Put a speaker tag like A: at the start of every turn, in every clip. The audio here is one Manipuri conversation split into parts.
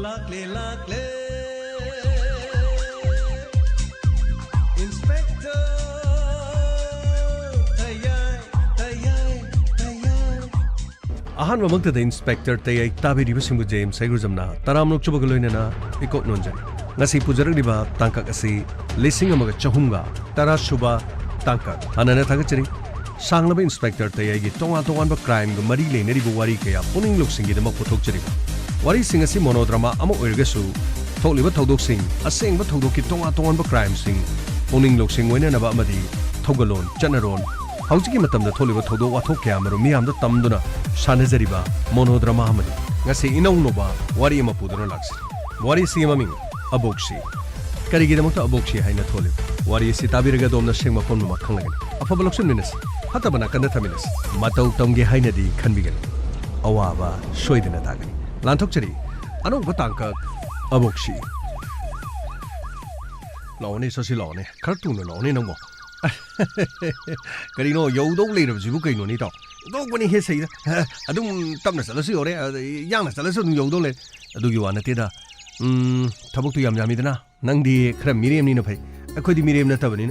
A: Lakle lakle Inspector Tayai Tayai Tayai Ahan mamagta da Inspector Tayai tabi riba simbu James Saigurjamna taramlok chuba galoinena ikot nonjari ngasi pujarak riba tangkak asi lising amaga chahumga tara suba tangkak anana thagachari sanglaba Inspector Tayai gi tonga tongan ba crime ga mari lene riba wari kaya puning loksingi da makpothokchari Wari sing asi monodrama ama oirgasu tholiba thodok sing asengba thodokki tonga tonganba crime sing puning loksing oina naba amadi thogalon chanaron haujiki matamda tholiba thodok wathok kya maru miyamda tamduna sanajariba monodrama amadi ngasi inaunoba wari ama puduna laksi wari sing maming abokshi karigidamota abokshi haina tholib wari si tabiraga domna sengma konma khanglagani afaba loksun minas hatabana kanda thaminas matau tamge haina di khanbigan awaba soidana tagani Lanthokchari anong batangka abokshi laone sasi laone khartuna laone nangbo karino yodong leirab jibu kaino ni taw dog bani he sei da adum tamna salasu yore yangna salasu nu yodong le adugi wana te da thabok tu yam yamidana nangdi khara mirem ni na phai akhodi mirem na tabani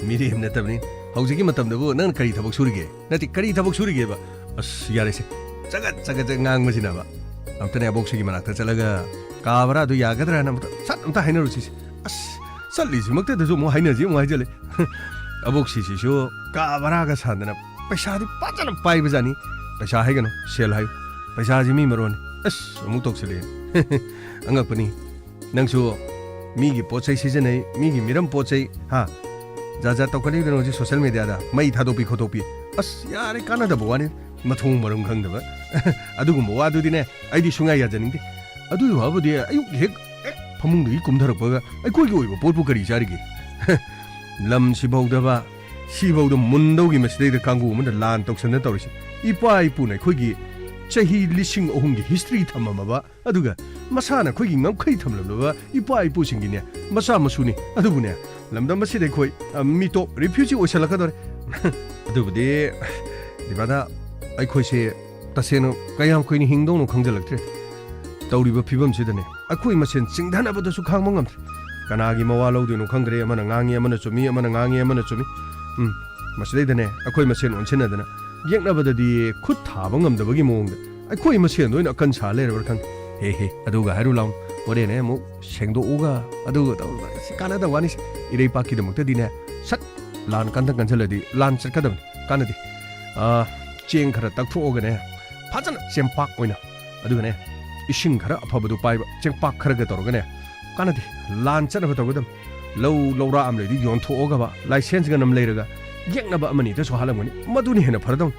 A: mirem na tabani haujiki matam da bu nang kari thabok surige nati kari thabok surige ba as yare se jagat jagat ngang masina ba Amtane aboksigi manakta chalaga kabara du yagadra na sat amta haina ruchi as salli ji makta du mo haina ji mo haijale aboksi si sho kabara ga sandana paisa di pachana pai bajani paisa haigano sel hayu paisa ji mi maron as mu toksile angak pani nangsu mi gi pochai season ai mi gi miram pochai ha jaja tokani gano ji social media da mai thadopi khotopi as yare kana da bwani mathung marum khangdaba adugumba wadudine aidi sungai yajaning de adu habudi ayu hek phamung du kumtharakpaga aikoi gi oiba potpu kari jarigi lam sibawdaba sibawda mundawgi masdei da kangu manda lan toksana tawrisi ipa ipu nai khoigi chahi lising ohum gi history thamamaba aduga masana khoigi ngamkhai thamlamlaba ipa ipu singine masa masuni adubune lamdam maside khoi mito refugee oisalakadore adubudi dibada ꯑꯩꯈꯣꯏꯁꯦ ꯇꯁꯦꯡꯅ ꯀꯌꯥꯝ ꯀꯨꯏꯅ ꯍꯤꯡꯗꯧꯅꯣ ꯈꯪꯖꯜꯂꯛꯇ꯭ꯔꯦ ꯇꯧꯔꯤꯕ ꯐꯤꯕꯝꯁꯤꯗꯅꯦ ꯑꯩꯈꯣꯏ ꯃꯁꯦꯟ ꯆꯤꯡꯊꯅꯕꯗꯁꯨ ꯈꯥꯡꯕ ꯉꯝꯗ꯭ꯔꯦ ꯀꯅꯥꯒꯤ ꯃꯋꯥ ꯂꯧꯗꯣꯏꯅꯣ ꯈꯪꯗ꯭ꯔꯦ ꯑꯃꯅ ꯉꯥꯡꯉꯤ ꯑꯃꯅ ꯆꯨꯝꯃꯤ ꯑꯃꯅ ꯉꯥꯡꯉꯤ ꯑꯃꯅ ꯆꯨꯝꯃꯤ ꯃꯁꯤꯗꯩꯗꯅꯦ ꯑꯩꯈꯣꯏ ꯃꯁꯦꯟ ꯑꯣꯟꯁꯤꯟꯅꯗꯅ ꯌꯦꯛꯅꯕꯗꯗꯤ ꯈꯨꯠ ꯊꯥꯕ ꯉꯝꯗꯕꯒꯤ ꯃꯑꯣꯡꯗ ꯑꯩꯈꯣꯏ ꯃꯁꯦꯟ ꯂꯣꯏꯅ ꯑꯀꯟ ꯁꯥ ꯂꯩꯔꯕ꯭ꯔꯥ ꯈꯪꯗꯦ ꯍꯦ ꯑꯗꯨꯒ ꯍꯥꯏꯔꯨ ꯂꯥꯎ ꯍꯣꯔꯦꯟꯅꯦ ꯑꯃꯨꯛ ꯁꯦꯡꯗꯣꯛꯎꯒ ꯑꯗꯨꯒ ꯇꯧꯕ ꯀꯥꯟꯅꯗꯕ ꯋꯥꯅꯤꯁꯦ ꯏꯔꯩꯄꯥꯛꯀꯤꯗꯃꯛꯇꯗꯤꯅꯦ ꯁꯠ ꯂꯥꯟ ꯀꯟꯊ ꯀꯟꯁꯤꯜꯂꯗꯤ ꯂꯥꯟ ꯆꯠꯀꯗꯕꯅꯤ ꯀꯥꯟꯅꯗꯦ ꯆꯦꯡ ꯈꯔ ꯇꯛꯊꯣꯛꯑꯒꯅꯦ ꯐꯖꯅ ꯆꯦꯡꯄꯥꯛ ꯑꯣꯏꯅ ꯑꯗꯨꯒꯅꯦ ꯏꯁꯤꯡ ꯈꯔ ꯑꯐꯕꯗꯨ ꯄꯥꯏꯕ ꯆꯦꯡꯄꯥꯛ ꯈꯔꯒ ꯇꯧꯔꯒꯅꯦ ꯀꯥꯟꯅꯗꯦ ꯂꯥꯟ ꯆꯠꯅꯕ ꯇꯧꯒꯗꯕ ꯂꯧ ꯂꯧꯔꯥ ꯑꯃ ꯂꯩꯗꯤ ꯌꯣꯟꯊꯣꯛꯑꯒꯕ ꯂꯥꯏꯁꯦꯟꯁꯒ ꯅꯝ ꯂꯩꯔꯒ ꯌꯦꯛꯅꯕ ꯑꯃꯅꯤꯗꯁꯨ ꯍꯥꯜꯂꯝꯒꯅꯤ ꯃꯗꯨꯅꯤ ꯍꯦꯟꯅ ꯐꯔꯗꯧꯅꯤ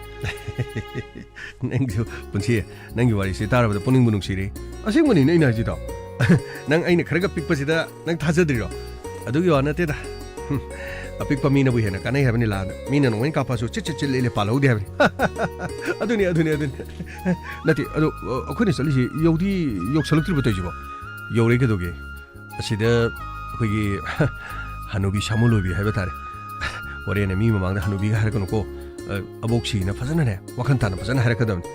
A: ꯅꯪꯁꯨ ꯄꯨꯟꯁꯤ ꯅꯪꯒꯤ ꯋꯥꯔꯤꯁꯤ ꯇꯥꯔꯕꯗ ꯄꯨꯛꯅꯤꯡꯕꯨ ꯅꯨꯡꯁꯤꯔꯦ ꯑꯁꯦꯡꯕꯅꯤꯅꯦ ꯑꯩꯅ ꯍꯥꯏꯁꯤꯗꯣ ꯅꯪ ꯑꯩꯅ ꯈꯔꯒ ꯄꯤꯛꯄꯁꯤꯗ ꯅꯪ ꯊꯥꯖꯗ꯭ꯔꯤꯔꯣ ꯑꯗꯨꯒꯤ ꯋꯥ ꯅꯠꯇꯦꯗ ꯑꯄꯤꯛꯄ ꯃꯤꯅꯕꯨ ꯍꯦꯟꯅ ꯀꯥꯟꯅꯩ ꯍꯥꯏꯕꯅꯤ ꯂꯥꯟꯗ ꯃꯤꯅ ꯅꯣꯡꯃꯩ ꯀꯥꯞꯄꯁꯨ ꯆꯤꯠ ꯆꯤꯠ ꯆꯤꯠ ꯂꯩꯂꯦ ꯄꯥꯜꯍꯧꯗꯦ ꯍꯥꯏꯕꯅꯤ ꯑꯗꯨꯅꯤ ꯅꯠꯇꯦ ꯑꯗꯣ ꯑꯩꯈꯣꯏꯅ ꯆꯠꯂꯤꯁꯤ ꯌꯧꯗꯤ ꯌꯧꯁꯜꯂꯛꯇ꯭ꯔꯤꯕ ꯇꯧꯏꯁꯤꯕꯣ ꯌꯧꯔꯦ ꯀꯩꯗꯧꯒꯦ ꯑꯁꯤꯗ ꯑꯩꯈꯣꯏꯒꯤ ꯍꯅꯨꯕꯤ ꯁꯥꯃꯨꯂꯣꯏꯕꯤ ꯍꯥꯏꯕ ꯇꯥꯔꯦ ꯍꯣꯔꯦꯟ ꯃꯤ ꯃꯃꯥꯡꯗ ꯍꯅꯨꯕꯤꯒ ꯍꯥꯏꯔꯛꯀꯅꯨꯀꯣ ꯑꯕꯣꯛꯁꯤꯅ ꯐꯖꯅꯅꯦ ꯋꯥꯈꯜ ꯇꯥꯅ ꯐꯖꯅ ꯍꯥꯏꯔꯛꯀꯗꯕꯅꯤ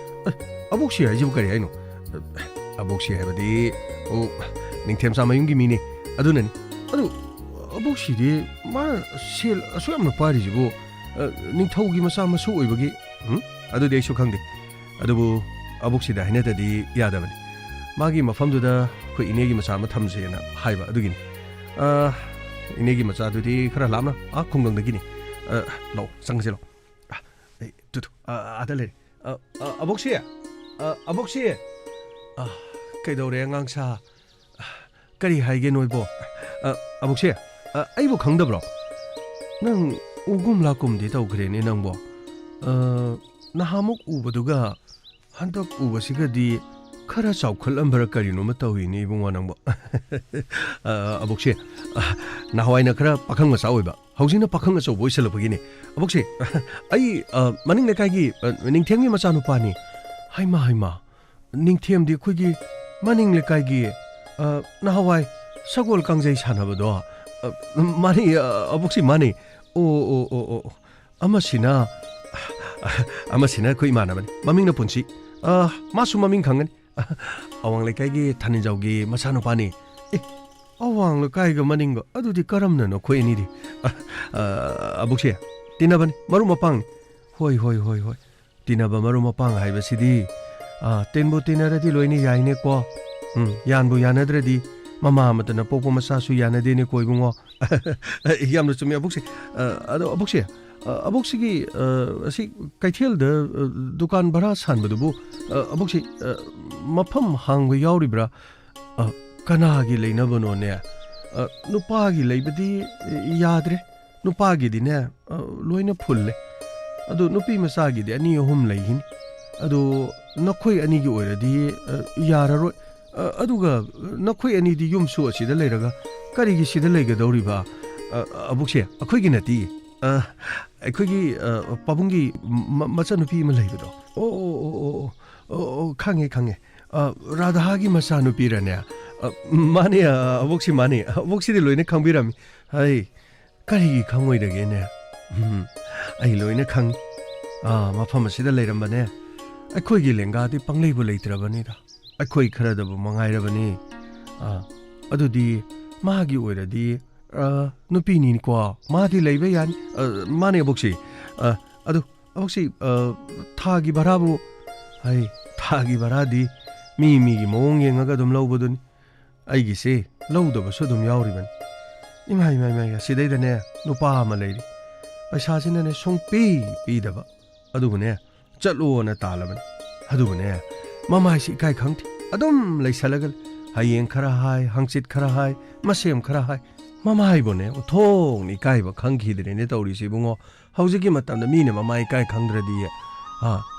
A: ꯑꯕꯣꯛꯁꯤ ꯍꯥꯏꯁꯤꯕꯨ ꯀꯔꯤ ꯍꯥꯏꯅꯣ ꯑꯕꯣꯛꯁꯤ ꯍꯥꯏꯕꯗꯤ ꯅꯤꯡꯊꯦꯝꯆꯥ ꯃꯌꯨꯝꯒꯤ ꯃꯤꯅꯤ ꯑꯗꯨꯅꯅꯤ ꯑꯗꯨ ꯑꯕꯣꯛꯁꯤꯗꯤ ꯃꯥꯅ ꯁꯦꯜ ꯑꯁꯨꯛ ꯌꯥꯝꯅ ꯄꯥꯏꯔꯤꯁꯤꯕꯨ ꯅꯤꯡꯊꯧꯒꯤ ꯃꯆꯥ ꯃꯁꯨ ꯑꯣꯏꯕꯒꯤ ꯑꯗꯨꯗꯤ ꯑꯩꯁꯨ ꯈꯪꯗꯦ ꯑꯗꯨꯕꯨ ꯑꯕꯣꯛꯁꯤꯗ ꯍꯥꯏꯅꯗꯗꯤ ꯌꯥꯗꯕꯅꯤ ꯃꯥꯒꯤ ꯃꯐꯝꯗꯨꯗ ꯑꯩꯈꯣꯏ ꯏꯅꯦꯒꯤ ꯃꯆꯥ ꯑꯃ ꯊꯝꯁꯦꯅ ꯍꯥꯏꯕ ꯑꯗꯨꯒꯤꯅꯤ ꯏꯅꯦꯒꯤ ꯃꯆꯥꯗꯨꯗꯤ ꯈꯔ ꯂꯥꯞꯅ ꯈꯨꯡꯒꯪꯗꯒꯤꯅꯤ ꯂꯥꯛꯑꯣ ꯆꯪꯁꯦ ꯂꯥꯛꯑꯣ ꯇꯨ ꯑꯥꯗ ꯂꯩꯔꯦ ꯑꯕꯣꯛꯁꯤ ꯑꯕꯣꯛꯁꯤ ꯀꯩꯗꯧꯔꯦ ꯑꯉꯥꯡꯁꯥ ꯀꯔꯤ ꯍꯥꯏꯒꯦ ꯅꯣꯏꯕꯣ ꯑꯕꯣꯛꯁꯤ ꯑꯩꯕꯨ ꯈꯪꯗꯕ꯭ꯔꯣ ꯅꯪ ꯎꯒꯨꯝ ꯂꯥꯛꯀꯨꯝꯗꯤ ꯇꯧꯈ꯭ꯔꯦꯅꯦ ꯅꯪꯕꯣ ꯅꯍꯥꯃꯨꯛ ꯎꯕꯗꯨꯒ ꯍꯟꯗꯛ ꯎꯕꯁꯤꯒꯗꯤ खरा चौखलंबर करिनोम तौइनी इबुंगो नंगबो अबोक्से नाहवाइना खरा पाखंग मचा ओइबा हौजिना पाखंग मचा बोइसलपगिनी अबोक्से आई मनिंग लेकाइगी निंगथेमगी मचा नुपानी हाइमा निंगथेमदि खुगी मनिंग लेकाइगी नाहवाइ सगोल कांगजै सानाबदो मानी अबोक्से मानी ओ अमसिना खुइ मानाबनि ममिंगना पुंसी मासु ममिंग खंगनि ꯑꯋꯥꯡ ꯂꯩꯀꯥꯏꯒꯤ ꯊꯥꯅꯤꯟꯖꯥꯎꯒꯤ ꯃꯆꯥꯅꯨꯄꯥꯅꯤ ꯑꯦ ꯑꯋꯥꯡ ꯂꯩꯀꯥꯏꯒ ꯃꯅꯤꯡꯒ ꯑꯗꯨꯗꯤ ꯀꯔꯝꯅꯅꯣ ꯑꯩꯈꯣꯏ ꯑꯅꯤꯗꯤ ꯑꯕꯨꯛꯁꯦ ꯇꯤꯟꯅꯕꯅꯤ ꯃꯔꯨꯞ ꯃꯄꯥꯡꯅꯤ ꯍꯣꯏ ꯍꯣꯏ ꯍꯣꯏ ꯍꯣꯏ ꯇꯤꯟꯅꯕ ꯃꯔꯨꯞ ꯃꯄꯥꯡ ꯍꯥꯏꯕꯁꯤꯗꯤ ꯇꯤꯟꯕꯨ ꯇꯤꯟꯅꯔꯗꯤ ꯂꯣꯏꯅ ꯌꯥꯏꯅꯦꯀꯣ ꯌꯥꯟꯕꯨ ꯌꯥꯅꯗ꯭ꯔꯗꯤ ꯃꯃꯥ ꯑꯃꯇꯅ ꯄꯣꯛꯄ ꯃꯆꯥꯁꯨ ꯌꯥꯅꯗꯦꯅꯦꯀꯣ 이bungo ꯌꯥꯝꯅ ꯆꯨꯝꯃꯤ ꯑꯕꯨꯛꯁꯦ ꯑꯗꯣ ꯑꯕꯨꯛꯁꯦ ꯑꯕꯨꯛꯁꯤꯒꯤ ꯑꯁꯤ ꯀꯩꯊꯦꯜꯗ ꯗꯨꯀꯥꯟ ꯚꯔꯥ ꯁꯥꯟꯕꯗꯨꯕꯨ ꯑꯕꯨꯛꯁꯤ ꯃꯐꯝ ꯍꯥꯡꯕ ꯌꯥꯎꯔꯤꯕ꯭ꯔꯥ ꯀꯅꯥꯒꯤ ꯂꯩꯅꯕꯅꯣꯅꯦ ꯅꯨꯄꯥꯒꯤ ꯂꯩꯕꯗꯤ ꯌꯥꯗ꯭ꯔꯦ ꯅꯨꯄꯥꯒꯤꯗꯤꯅꯦ ꯂꯣꯏꯅ ꯐꯨꯜꯂꯦ ꯑꯗꯣ ꯅꯨꯄꯤ ꯃꯆꯥꯒꯤꯗꯤ ꯑꯅꯤ ꯑꯍꯨꯝ ꯂꯩꯈꯤꯅꯤ ꯑꯗꯣ ꯅꯈꯣꯏ ꯑꯅꯤꯒꯤ ꯑꯣꯏꯔꯗꯤ ꯌꯥꯔꯔꯣꯏ ꯑꯗꯨꯒ ꯅꯈꯣꯏ ꯑꯅꯤꯗꯤ ꯌꯨꯝꯁꯨ ꯑꯁꯤꯗ ꯂꯩꯔꯒ ꯀꯔꯤꯒꯤ ꯁꯤꯗ ꯂꯩꯒꯗꯧꯔꯤꯕ ꯑꯕꯨꯛꯁꯦ ꯑꯩꯈꯣꯏꯒꯤ ꯅꯠꯇꯦ ꯑꯩꯈꯣꯏꯒꯤ ꯄꯥꯕꯨꯡꯒꯤ ꯃꯆꯥꯅꯨꯄꯤ ꯑꯃ ꯂꯩꯕꯗꯣ ꯑꯣ ꯈꯪꯉꯦ ꯈꯪꯉꯦ ꯔꯥꯙꯥꯒꯤ ꯃꯆꯥꯅꯨꯄꯤꯔꯅꯦ ꯃꯥꯅꯦ ꯑꯕꯨꯛꯁꯤ ꯃꯥꯅꯦ ꯑꯕꯨꯛꯁꯤꯗꯤ ꯂꯣꯏꯅ ꯈꯪꯕꯤꯔꯝꯃꯤ ꯍꯩ ꯀꯔꯤꯒꯤ ꯈꯪꯉꯣꯏꯗꯒꯦꯅꯦ ꯑꯩ ꯂꯣꯏꯅ ꯈꯪꯉꯤ ꯃꯐꯝ ꯑꯁꯤꯗ ꯂꯩꯔꯝꯕꯅꯦ ꯑꯩꯈꯣꯏꯒꯤ ꯂꯦꯡꯒꯥꯗꯤ ꯄꯪꯂꯩꯕꯨ ꯂꯩꯇ꯭ꯔꯕꯅꯤꯗ ꯑꯩꯈꯣꯏ ꯈꯔꯗꯕꯨ ꯃꯉꯥꯏꯔꯕꯅꯤ ꯑꯗꯨꯗꯤ ꯃꯥꯒꯤ ꯑꯣꯏꯔꯗꯤ ꯅꯨꯄꯤꯅꯤꯀꯣ ꯃꯥꯗꯤ ꯂꯩꯕ ꯌꯥꯅꯤ ꯃꯥꯅꯦ ꯑꯕꯨꯛꯁꯤ ꯑꯗꯨ ꯑꯕꯨꯛꯁꯤ ꯊꯥꯒꯤ ꯚꯔꯥꯕꯨ ꯍꯩ ꯊꯥꯒꯤ ꯚꯔꯥꯗꯤ ꯃꯤꯒꯤ ꯃꯑꯣꯡ ꯌꯦꯡꯉꯒ ꯑꯗꯨꯝ ꯂꯧꯕꯗꯨꯅꯤ ꯑꯩꯒꯤꯁꯦ ꯂꯧꯗꯕꯁꯨ ꯑꯗꯨꯝ ꯌꯥꯎꯔꯤꯕꯅꯤ ꯏꯃꯥꯏ ꯁꯤꯗꯩꯗꯅꯦ ꯅꯨꯄꯥ ꯑꯃ ꯂꯩꯔꯤ ꯄꯩꯁꯥꯁꯤꯅꯅꯦ ꯁꯨꯡꯄꯤ ꯄꯤꯗꯕ ꯑꯗꯨꯕꯨꯅꯦ ꯆꯠꯂꯣꯅ ꯇꯥꯜꯂꯕꯅꯤ ꯑꯗꯨꯕꯨꯅꯦ ꯃꯃꯥꯏꯁꯤ ꯏꯀꯥꯏ ꯈꯪꯗꯦ ꯑꯗꯨꯝ ꯂꯩꯁꯜꯂꯒ ꯍꯌꯦꯡ ꯈꯔ ꯍꯥꯏ ꯍꯪꯆꯤꯠ ꯈꯔ ꯍꯥꯏ ꯃꯁꯦꯝ ꯈꯔ ꯍꯥꯏ ꯃꯃꯥꯏꯕꯨꯅꯦ ꯎꯊꯣꯡꯅ ꯏꯀꯥꯏꯕ ꯈꯪꯈꯤꯗ꯭ꯔꯦꯅꯦ ꯇꯧꯔꯤꯁꯤ ꯏꯕꯨꯡꯉꯣ ꯍꯧꯖꯤꯛꯀꯤ ꯃꯇꯝꯗ ꯃꯤꯅ ꯃꯃꯥꯏ ꯏꯀꯥꯏ ꯈꯪꯗ꯭ꯔꯗꯤ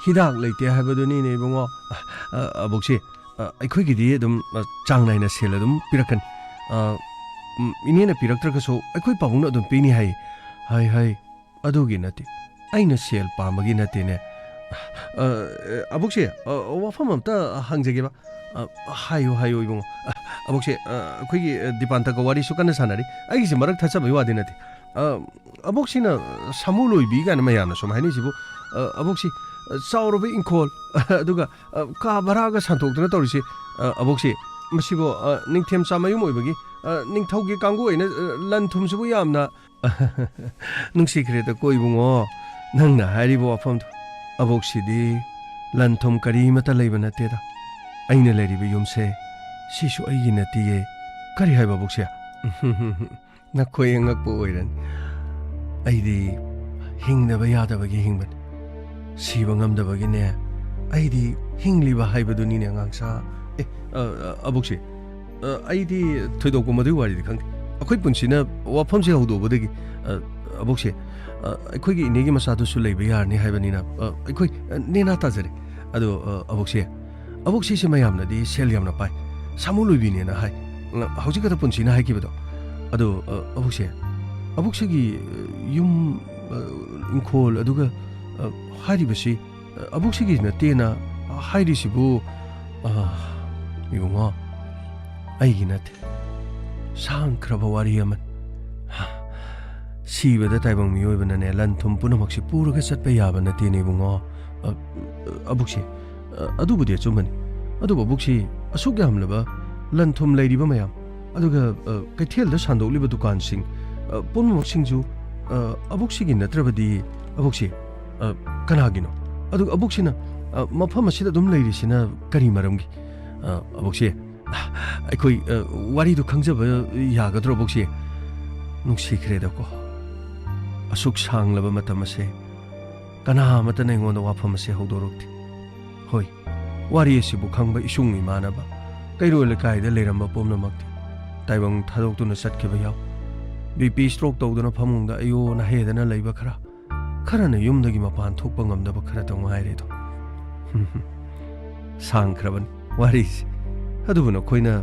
A: ꯍꯤꯗꯥꯛ ꯂꯩꯇꯦ ꯍꯥꯏꯕꯗꯨꯅꯤꯅꯦ ꯏꯕꯨꯡꯉꯣ ꯑꯕꯨꯛꯁꯤ ꯑꯩꯈꯣꯏꯒꯤꯗꯤ ꯑꯗꯨꯝ ꯆꯥꯡ ꯅꯥꯏꯅ ꯁꯦꯜ ꯑꯗꯨꯝ ꯄꯤꯔꯛꯀꯅꯤ ꯏꯅꯦꯅ ꯄꯤꯔꯛꯇ꯭ꯔꯒꯁꯨ ꯑꯩꯈꯣꯏ ꯄꯥꯕꯨꯡꯅ ꯑꯗꯨꯝ ꯄꯤꯅꯤ ꯍꯥꯏ ꯑꯗꯨꯒꯤ ꯅꯠꯇꯦ ꯑꯩꯅ ꯁꯦꯜ ꯄꯥꯝꯕꯒꯤ ꯅꯠꯇꯦꯅꯦ ꯑꯕꯨꯛꯁꯦ ꯋꯥꯐꯝ ꯑꯝꯇ ꯍꯪꯖꯒꯦꯕ 하요 이봉 아복시 그게 디반타가 와리수 간에 사나리 아이기시 마락 타차바 요아데 나티 아복시나 사물로이비가 아니면 야나 좀 하니 지부 아복시 사우로베 인콜 아두가 카바라가 산톡드나 떠리시 아복시 마시보 닝템 사마유 모이버기 닝타우기 강고에나 란툼수부 야암나 능시 그래도 꼬이봉어 낭나 하리보 아픔도 아복시디 란톰 까리마타 레이바 나테다 아이네 레리베 용세 시수 아이기 나티에 까리 하이바 복시야 나 코행악보 오이란 아이디 힝나바 야다바기 힝반 시방암다바기네 아이디 힝리바 하이바도니네 앙사 아복시 아이디 토이도고 모두 와리디 강 아코이 분시나 와펌시 하우도보데기 아복시 아코이기 이네기 마사도수 레이바 야르니 하이바니나 아코이 네나 타자리 아도 아복시 아복시시 마얌나디 셀리암나 파이 사물루비네나 하이 하우지가다 분시나 하이기버도 아도 아복시 아복시기 윰 인콜 아두가 하리버시 아복시기 나테나 하이리시부 이거 아이기 나테 상크라바 와리야만 시베다 타이방 미오이바나네 란톰 punamak시 puruga satpa yaba natene bungo abuksi adubude chumani aduba buksi asuk yamlaba lanthum leiriba mayam aduga kaithel da sandokliba dukan sing punamak singju abuksi gi natrabadi abuksi kanagino aduga abuksina mafam asida dum leirisina kari maramgi abuksi aikoi wari du khangjaba yagadro abuksi nungsikredako asuk sanglaba matam ase kana matana ingonda wafam ase hodorokti hoi wari asibu khangba isung imanaba kairo lekai da leramba pomnamakti taibang thadoktu na satkiba yaw bp stroke tawduna phamungda ayo na hedana leiba khara na yumdagi mapan thokpa ngamdaba khara tong haire do sangkraban wari adubuna koina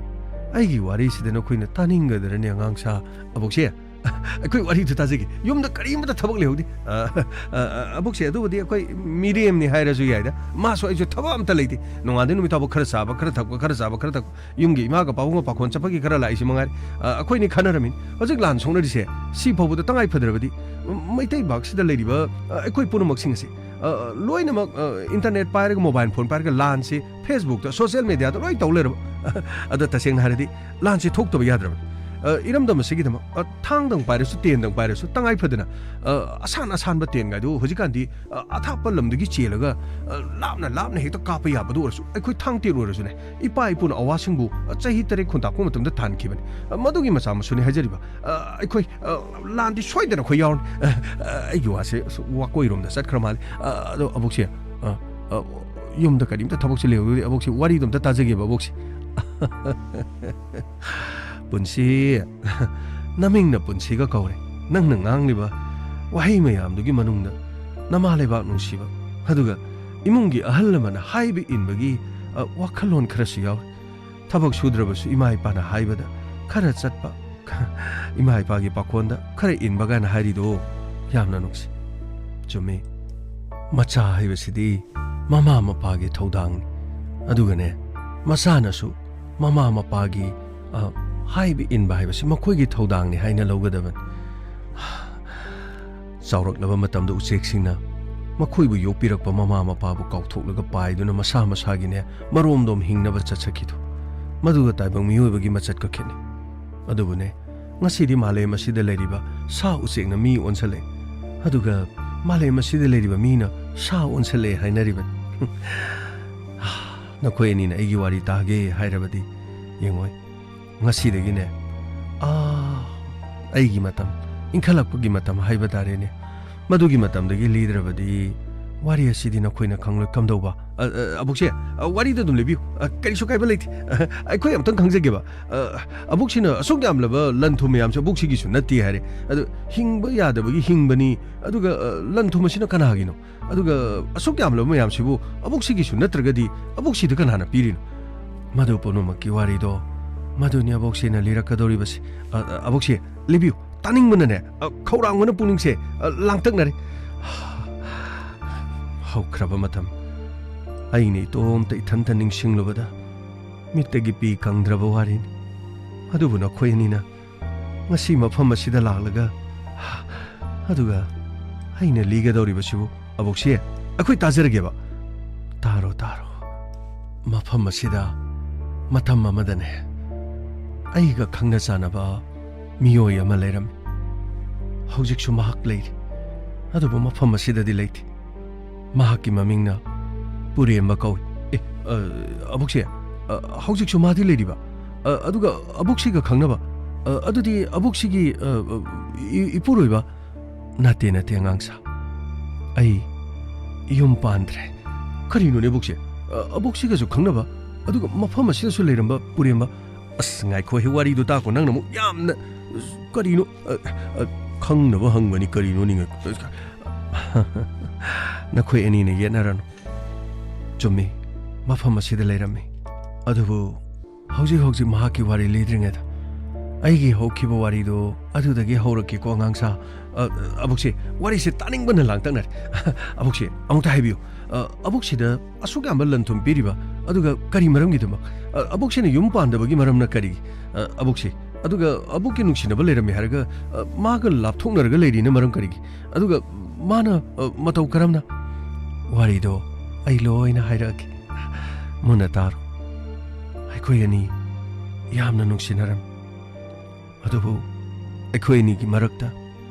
A: aigi wari sidena koina taninga darane angangsa abokse ꯑꯩꯈꯣꯏ ꯋꯥꯔꯤꯗꯨ ꯇꯥꯖꯒꯦ ꯌꯨꯝꯗ ꯀꯔꯤꯃꯇ ꯊꯕꯛ ꯂꯩꯍꯧꯗꯦ ꯑꯕꯣꯛꯁꯦ ꯑꯗꯨꯕꯨꯗꯤ ꯑꯩꯈꯣꯏ ꯃꯤꯔꯦꯝꯅꯤ ꯍꯥꯏꯔꯁꯨ ꯌꯥꯏꯗ ꯃꯥꯁꯨ ꯑꯩꯁꯨ ꯊꯕꯛ ꯑꯝꯇ ꯂꯩꯇꯦ ꯅꯣꯡꯉꯥꯟꯗꯩ ꯅꯨꯃꯤꯠ ꯐꯥꯎꯕ ꯈꯔ ꯆꯥꯕ ꯈꯔ ꯊꯛꯄ ꯈꯔ ꯆꯥꯕ ꯈꯔ ꯊꯛꯄ ꯌꯨꯝꯒꯤ ꯏꯃꯥꯒ ꯄꯥꯕꯨꯡꯒ ꯄꯥꯈꯣꯟ ꯆꯠꯄꯒꯤ ꯈꯔ ꯂꯥꯛꯏꯁꯤ ꯃꯉꯥꯏꯔꯦ ꯑꯩꯈꯣꯏꯅꯤ ꯈꯟꯅꯔꯝꯃꯤ ꯍꯧꯖꯤꯛ ꯂꯥꯟ ꯁꯣꯛꯅꯔꯤꯁꯦ ꯁꯤ ꯐꯥꯎꯕꯗ ꯇꯉꯥꯏ ꯐꯗ꯭ꯔꯕꯗꯤ ꯃꯩꯇꯩꯕꯥꯛꯁꯤꯗ ꯂꯩꯔꯤꯕ ꯑꯩꯈꯣꯏ ꯄꯨꯝꯅꯃꯛꯁꯤꯡ ꯑꯁꯤ ꯂꯣꯏꯅꯃꯛ ꯏꯟꯇꯔꯅꯦꯠ ꯄꯥꯏꯔꯒ ꯃꯣꯕꯥꯏꯜ ꯐꯣꯟ ꯄꯥꯏꯔꯒ ꯂꯥꯟꯁꯤ ꯐꯦꯁꯕꯨꯛꯇ ꯁꯣꯁꯤꯌꯦꯜ ꯃꯦꯗꯤꯌꯥꯗ ꯂꯣꯏ ꯇꯧ ꯂꯩꯔꯕ ꯑꯗ ꯇꯁꯦꯡꯅ ꯍꯥꯏꯔꯗꯤ ꯂꯥꯟꯁꯤ ꯊꯣꯛꯇꯕ ꯌꯥꯗ꯭ꯔꯕꯅꯤ ꯏꯔꯝꯗꯝ ꯑꯁꯤꯒꯤꯗꯃꯛ ꯊꯥꯡꯗꯪ ꯄꯥꯏꯔꯁꯨ ꯇꯦꯟꯗꯪ ꯄꯥꯏꯔꯁꯨ ꯇꯉꯥꯏ ꯐꯗꯅ ꯑꯁꯥꯟꯕ ꯇꯦꯟꯒꯥꯏꯗꯨ ꯍꯧꯖꯤꯛꯀꯥꯟꯗꯤ ꯑꯊꯥꯞꯄ ꯂꯝꯗꯒꯤ ꯆꯦꯜꯂꯒ ꯂꯥꯞꯅ ꯍꯦꯛꯇ ꯀꯥꯞꯄ ꯌꯥꯕꯗꯨ ꯑꯣꯏꯔꯁꯨ ꯑꯩꯈꯣꯏ ꯊꯥꯡ ꯇꯦꯟ ꯑꯣꯏꯔꯁꯨꯅꯦ ꯏꯄꯥ ꯏꯄꯨꯅ ꯑꯋꯥꯁꯤꯡꯕꯨ ꯆꯍꯤ 3 ꯈꯨꯟꯇꯥꯛꯄ ꯃꯇꯝꯗ ꯊꯥꯟꯈꯤꯕꯅꯤ ꯃꯗꯨꯒꯤ ꯃꯆꯥ ꯃꯁꯨꯅꯤ ꯍꯥꯏꯖꯔꯤꯕ ꯑꯩꯈꯣꯏ ꯂꯥꯟꯗꯤ ꯁꯣꯏꯗꯅ ꯑꯩꯈꯣꯏ ꯌꯥꯎꯔꯅꯤ ꯑꯩꯒꯤ ꯋꯥꯁꯦ ꯋꯥꯀꯣꯏꯔꯣꯝꯗ ꯆꯠꯈ꯭ꯔ ꯃꯥꯜꯂꯦ ꯑꯗꯣ ꯑꯕꯣꯛꯁꯦ ꯌꯨꯝꯗ ꯀꯔꯤꯝꯇ ꯊꯕꯛꯁꯦ ꯂꯩꯍꯧꯗꯦ ꯑꯕꯣꯛꯁꯦ ꯋꯥꯔꯤꯗꯣ ꯑꯝꯇ ꯇꯥꯖꯒꯦꯕ ꯑꯕꯣꯛꯁꯦ ꯄꯨꯟꯁꯤ ꯅꯃꯤꯡꯅ ꯄꯨꯟꯁꯤꯒ ꯀꯧꯔꯦ ꯅꯪꯅ ꯉꯥꯡꯂꯤꯕ ꯋꯥꯍꯩ ꯃꯌꯥꯝꯗꯨꯒꯤ ꯃꯅꯨꯡꯗ ꯅꯃꯥ ꯂꯩꯕꯥꯛ ꯅꯨꯡꯁꯤꯕ ꯑꯗꯨꯒ ꯏꯃꯨꯡꯒꯤ ꯑꯍꯜ ꯂꯃꯟꯅ ꯍꯥꯏꯕ ꯏꯟꯕꯒꯤ ꯋꯥꯈꯜꯂꯣꯟ ꯈꯔꯁꯨ ꯌꯥꯎꯔꯤ ꯊꯕꯛ ꯁꯨꯗ꯭ꯔꯕꯁꯨ ꯏꯃꯥ ꯏꯄꯥꯅ ꯍꯥꯏꯕꯗ ꯈꯔ ꯆꯠꯄ ꯏꯃꯥ ꯏꯄꯥꯒꯤ ꯄꯥꯈꯣꯟꯗ ꯈꯔ ꯏꯟꯕ ꯀꯥꯏꯅ ꯍꯥꯏꯔꯤꯗꯣ ꯌꯥꯝꯅ ꯅꯨꯡꯁꯤ ꯆꯨꯝꯃꯤ ꯃꯆꯥ ꯍꯥꯏꯕꯁꯤꯗꯤ ꯃꯃꯥ ꯃꯄꯥꯒꯤ ꯊꯧꯗꯥꯡꯅꯤ ꯑꯗꯨꯒꯅꯦ ꯃꯆꯥꯅꯁꯨ ꯃꯃꯥ ꯃꯄꯥꯒꯤ ꯍꯥꯏꯕ ꯏꯟꯕ ꯍꯥꯏꯕꯁꯤ ꯃꯈꯣꯏꯒꯤ ꯊꯧꯗꯥꯡꯅꯤ ꯍꯥꯏꯅ ꯂꯧꯒꯗꯕꯅꯤ ꯆꯥꯎꯔꯛꯂꯕ ꯃꯇꯝꯗ ꯎꯆꯦꯛꯁꯤꯡꯅ ꯃꯈꯣꯏꯕꯨ ꯌꯣꯛꯄꯤꯔꯛꯄ ꯃꯃꯥ ꯃꯄꯥꯕꯨ ꯀꯥꯎꯊꯣꯛꯂꯒ ꯄꯥꯏꯗꯨꯅ ꯃꯁꯥ ꯃꯁꯥꯒꯤꯅꯦ ꯃꯔꯣꯝꯗꯣꯝ ꯍꯤꯡꯅꯕ ꯆꯠꯆꯈꯤꯗꯨ ꯃꯗꯨꯒ ꯇꯥꯏꯕꯪ ꯃꯤꯑꯣꯏꯕꯒꯤ ꯃꯆꯠꯀ ꯈꯦꯠꯅꯩ ꯑꯗꯨꯕꯨꯅꯦ ꯉꯁꯤꯗꯤ ꯃꯥꯂꯦꯝ ꯑꯁꯤꯗ ꯂꯩꯔꯤꯕ ꯁꯥ ꯎꯆꯦꯛꯅ ꯃꯤ ꯑꯣꯟꯁꯜꯂꯦ ꯑꯗꯨꯒ ꯃꯥꯂꯦꯝ ꯑꯁꯤꯗ ꯂꯩꯔꯤꯕ ꯃꯤꯅ ꯁꯥ ꯑꯣꯟꯁꯜꯂꯦ ꯍꯥꯏꯅꯔꯤꯕꯅꯤ ꯅꯈꯣꯏ ꯑꯅꯤꯅ ꯑꯩꯒꯤ ꯋꯥꯔꯤ ꯇꯥꯒꯦ ꯍꯥꯏꯔꯕꯗꯤ ꯌꯦꯡꯉꯣꯏ ꯉꯁꯤꯗꯒꯤꯅꯦ ꯑꯩꯒꯤ ꯃꯇꯝ ꯏꯟꯈꯠꯂꯛꯄꯒꯤ ꯃꯇꯝ ꯍꯥꯏꯕ ꯇꯥꯔꯦꯅꯦ ꯃꯗꯨꯒꯤ ꯃꯇꯝꯗꯒꯤ ꯂꯤꯗ꯭ꯔꯕꯗꯤ ꯋꯥꯔꯤ ꯑꯁꯤꯗꯤ ꯅꯈꯣꯏꯅ ꯈꯪꯂꯣꯏ ꯀꯝꯗꯧꯕ ꯑꯕꯣꯛꯁꯦ ꯋꯥꯔꯤꯗ ꯑꯗꯨꯝ ꯂꯤꯕꯤꯌꯨ ꯀꯔꯤꯁꯨ ꯀꯥꯏꯕ ꯂꯩꯇꯦ ꯑꯩꯈꯣꯏ ꯑꯝꯇꯪ ꯈꯪꯖꯒꯦꯕ ꯑꯕꯣꯛꯁꯤꯅ ꯑꯁꯨꯛ ꯌꯥꯝꯂꯕ ꯂꯟ ꯊꯨꯝ ꯃꯌꯥꯝꯁꯦ ꯑꯕꯣꯛꯁꯤꯒꯤꯁꯨ ꯅꯠꯇꯦ ꯍꯥꯏꯔꯦ ꯑꯗꯨ ꯍꯤꯡꯕ ꯌꯥꯗꯕꯒꯤ ꯍꯤꯡꯕꯅꯤ ꯑꯗꯨꯒ ꯂꯟ ꯊꯨꯝ ꯑꯁꯤꯅ ꯀꯅꯥꯒꯤꯅꯣ ꯑꯗꯨꯒ ꯑꯁꯨꯛ ꯌꯥꯝꯂꯕ ꯃꯌꯥꯝꯁꯤꯕꯨ ꯑꯕꯣꯛꯁꯤꯒꯤꯁꯨ ꯅꯠꯇ꯭ꯔꯒꯗꯤ ꯑꯕꯣꯛꯁꯤꯗ ꯀꯅꯥꯅ ꯄꯤꯔꯤꯅꯣ ꯃꯗꯨ ꯄꯨꯝꯅꯃꯛꯀꯤ ꯋꯥꯔꯤꯗꯣ ꯃꯗꯨꯅꯤ ꯑꯕꯣꯛꯁꯤꯅ ꯂꯤꯔꯛꯀꯗꯧꯔꯤꯕꯁꯤ ꯑꯕꯣꯛꯁꯤ ꯂꯤꯕꯤꯌꯨ ꯇꯥꯅꯤꯡꯕꯅꯅꯦ ꯈꯧꯔꯥꯡꯕꯅ ꯄꯨꯛꯅꯤꯡꯁꯦ ꯂꯥꯡꯇꯛꯅꯔꯦ ꯍꯧꯈ꯭ꯔꯕ ꯃꯇꯝ ꯑꯩꯅ ꯏꯇꯣꯝꯇ ꯏꯊꯟꯇ ꯅꯤꯡꯁꯤꯡꯂꯨꯕꯗ ꯃꯤꯠꯇꯒꯤ ꯄꯤ ꯀꯪꯗ꯭ꯔꯕ ꯋꯥꯔꯤꯅꯤ ꯑꯗꯨꯕꯨ ꯅꯈꯣꯏ ꯑꯅꯤꯅ ꯉꯁꯤ ꯃꯐꯝ ꯑꯁꯤꯗ ꯂꯥꯛꯂꯒ ꯑꯗꯨꯒ ꯑꯩꯅ ꯂꯤꯒꯗꯧꯔꯤꯕꯁꯤꯕꯨ ꯑꯕꯣꯛꯁꯤ ꯑꯩꯈꯣꯏ ꯇꯥꯖꯔꯒꯦꯕ ꯇꯥꯔꯣ ꯃꯐꯝ ꯑꯁꯤꯗ ꯃꯇꯝ ꯑꯃꯗꯅꯦ ꯑꯩꯒ ꯈꯪꯅ ꯆꯥꯟꯅꯕ ꯃꯤꯑꯣꯏ ꯑꯃ ꯂꯩꯔꯝꯃꯤ ꯍꯧꯖꯤꯛꯁꯨ ꯃꯍꯥꯛ ꯂꯩꯔꯤ ꯑꯗꯨꯕꯨ ꯃꯐꯝ ꯑꯁꯤꯗꯗꯤ ꯂꯩꯇꯦ ꯃꯍꯥꯛꯀꯤ ꯃꯃꯤꯡꯅ ꯄꯨꯔꯦꯝꯕ ꯀꯧꯏ ꯑꯕꯣꯛꯁꯦ ꯍꯧꯖꯤꯛꯁꯨ ꯃꯥꯗꯤ ꯂꯩꯔꯤꯕ ꯑꯗꯨꯒ ꯑꯕꯣꯛꯁꯤꯒ ꯈꯪꯅꯕ ꯑꯗꯨꯗꯤ ꯑꯕꯣꯛꯁꯤꯒꯤ ꯏꯄꯨꯔꯣꯏꯕ ꯅꯠꯇꯦ ꯑꯉꯥꯡꯁꯥ ꯑꯩ ꯌꯨꯝ ꯄꯥꯟꯗ꯭ꯔꯦ ꯀꯔꯤꯅꯣꯅꯦ ꯑꯕꯣꯛꯁꯦ ꯑꯕꯣꯛꯁꯤꯒꯁꯨ ꯈꯪꯅꯕ ꯑꯗꯨꯒ ꯃꯐꯝ ꯑꯁꯤꯗꯁꯨ ꯂꯩꯔꯝꯕ ꯄꯨꯔꯦꯝꯕ ꯑꯁ ꯉꯥꯏꯈꯣꯍꯦ ꯋꯥꯔꯤꯗꯨ ꯇꯥꯀꯣ ꯅꯪꯅ ꯑꯃꯨꯛ ꯌꯥꯝꯅ ꯀꯔꯤꯅꯣ ꯈꯪꯅꯕ ꯍꯪꯕꯅꯤ ꯀꯔꯤꯅꯣ ꯅꯈꯣꯏ ꯑꯅꯤꯅ ꯌꯦꯠꯅꯔꯅꯨ ꯆꯨꯝꯃꯤ ꯃꯐꯝ ꯑꯁꯤꯗ ꯂꯩꯔꯝꯃꯤ ꯑꯗꯨꯕꯨ ꯍꯧꯖꯤꯛ ꯃꯍꯥꯛꯀꯤ ꯋꯥꯔꯤ ꯂꯤꯗ꯭ꯔꯤꯉꯩꯗ ꯑꯩꯒꯤ ꯍꯧꯈꯤꯕ ꯋꯥꯔꯤꯗꯣ ꯑꯗꯨꯗꯒꯤ ꯍꯧꯔꯛꯀꯦꯀꯣ ꯑꯉꯥꯡꯁꯥ ꯑꯕꯣꯛꯁꯦ ꯋꯥꯔꯤꯁꯦ ꯇꯥꯅꯤꯡꯕꯅ ꯂꯥꯡꯇꯛꯅꯔꯦ ꯑꯕꯣꯛꯁꯦ ꯑꯃꯨꯛꯇ ꯍꯥꯏꯕꯤꯌꯨ ꯑꯕꯣꯛꯁꯤꯗ ꯑꯁꯨꯛ ꯌꯥꯝꯕ ꯂꯟ ꯊꯨꯝ ꯄꯤꯔꯤꯕ ꯑꯗꯨꯒ ꯀꯔꯤ ꯃꯔꯝꯒꯤꯗꯃꯛ ꯑꯕꯣꯛꯁꯤꯅ ꯌꯨꯝ ꯄꯥꯟꯗꯕꯒꯤ ꯃꯔꯝꯅ ꯀꯔꯤꯒꯤ ꯑꯕꯣꯛꯁꯦ ꯑꯗꯨꯒ ꯑꯕꯣꯛꯀꯤ ꯅꯨꯡꯁꯤꯅꯕ ꯂꯩꯔꯝꯃꯤ ꯍꯥꯏꯔꯒ ꯃꯥꯒ ꯂꯥꯞꯊꯣꯛꯅꯔꯒ ꯂꯩꯔꯤꯅ ꯃꯔꯝ ꯀꯔꯤꯒꯤ ꯑꯗꯨꯒ ꯃꯥꯅ ꯃꯇꯧ ꯀꯔꯝꯅ ꯋꯥꯔꯤꯗꯣ ꯑꯩ ꯂꯣꯏꯅ ꯍꯥꯏꯔꯛꯑꯒꯦ ꯃꯨꯟꯅ ꯇꯥꯔꯣ ꯑꯩꯈꯣꯏ ꯑꯅꯤ ꯌꯥꯝꯅ ꯅꯨꯡꯁꯤꯅꯔꯝꯃꯤ ꯑꯗꯨꯕꯨ ꯑꯩꯈꯣꯏ ꯑꯅꯤꯒꯤ ꯃꯔꯛꯇ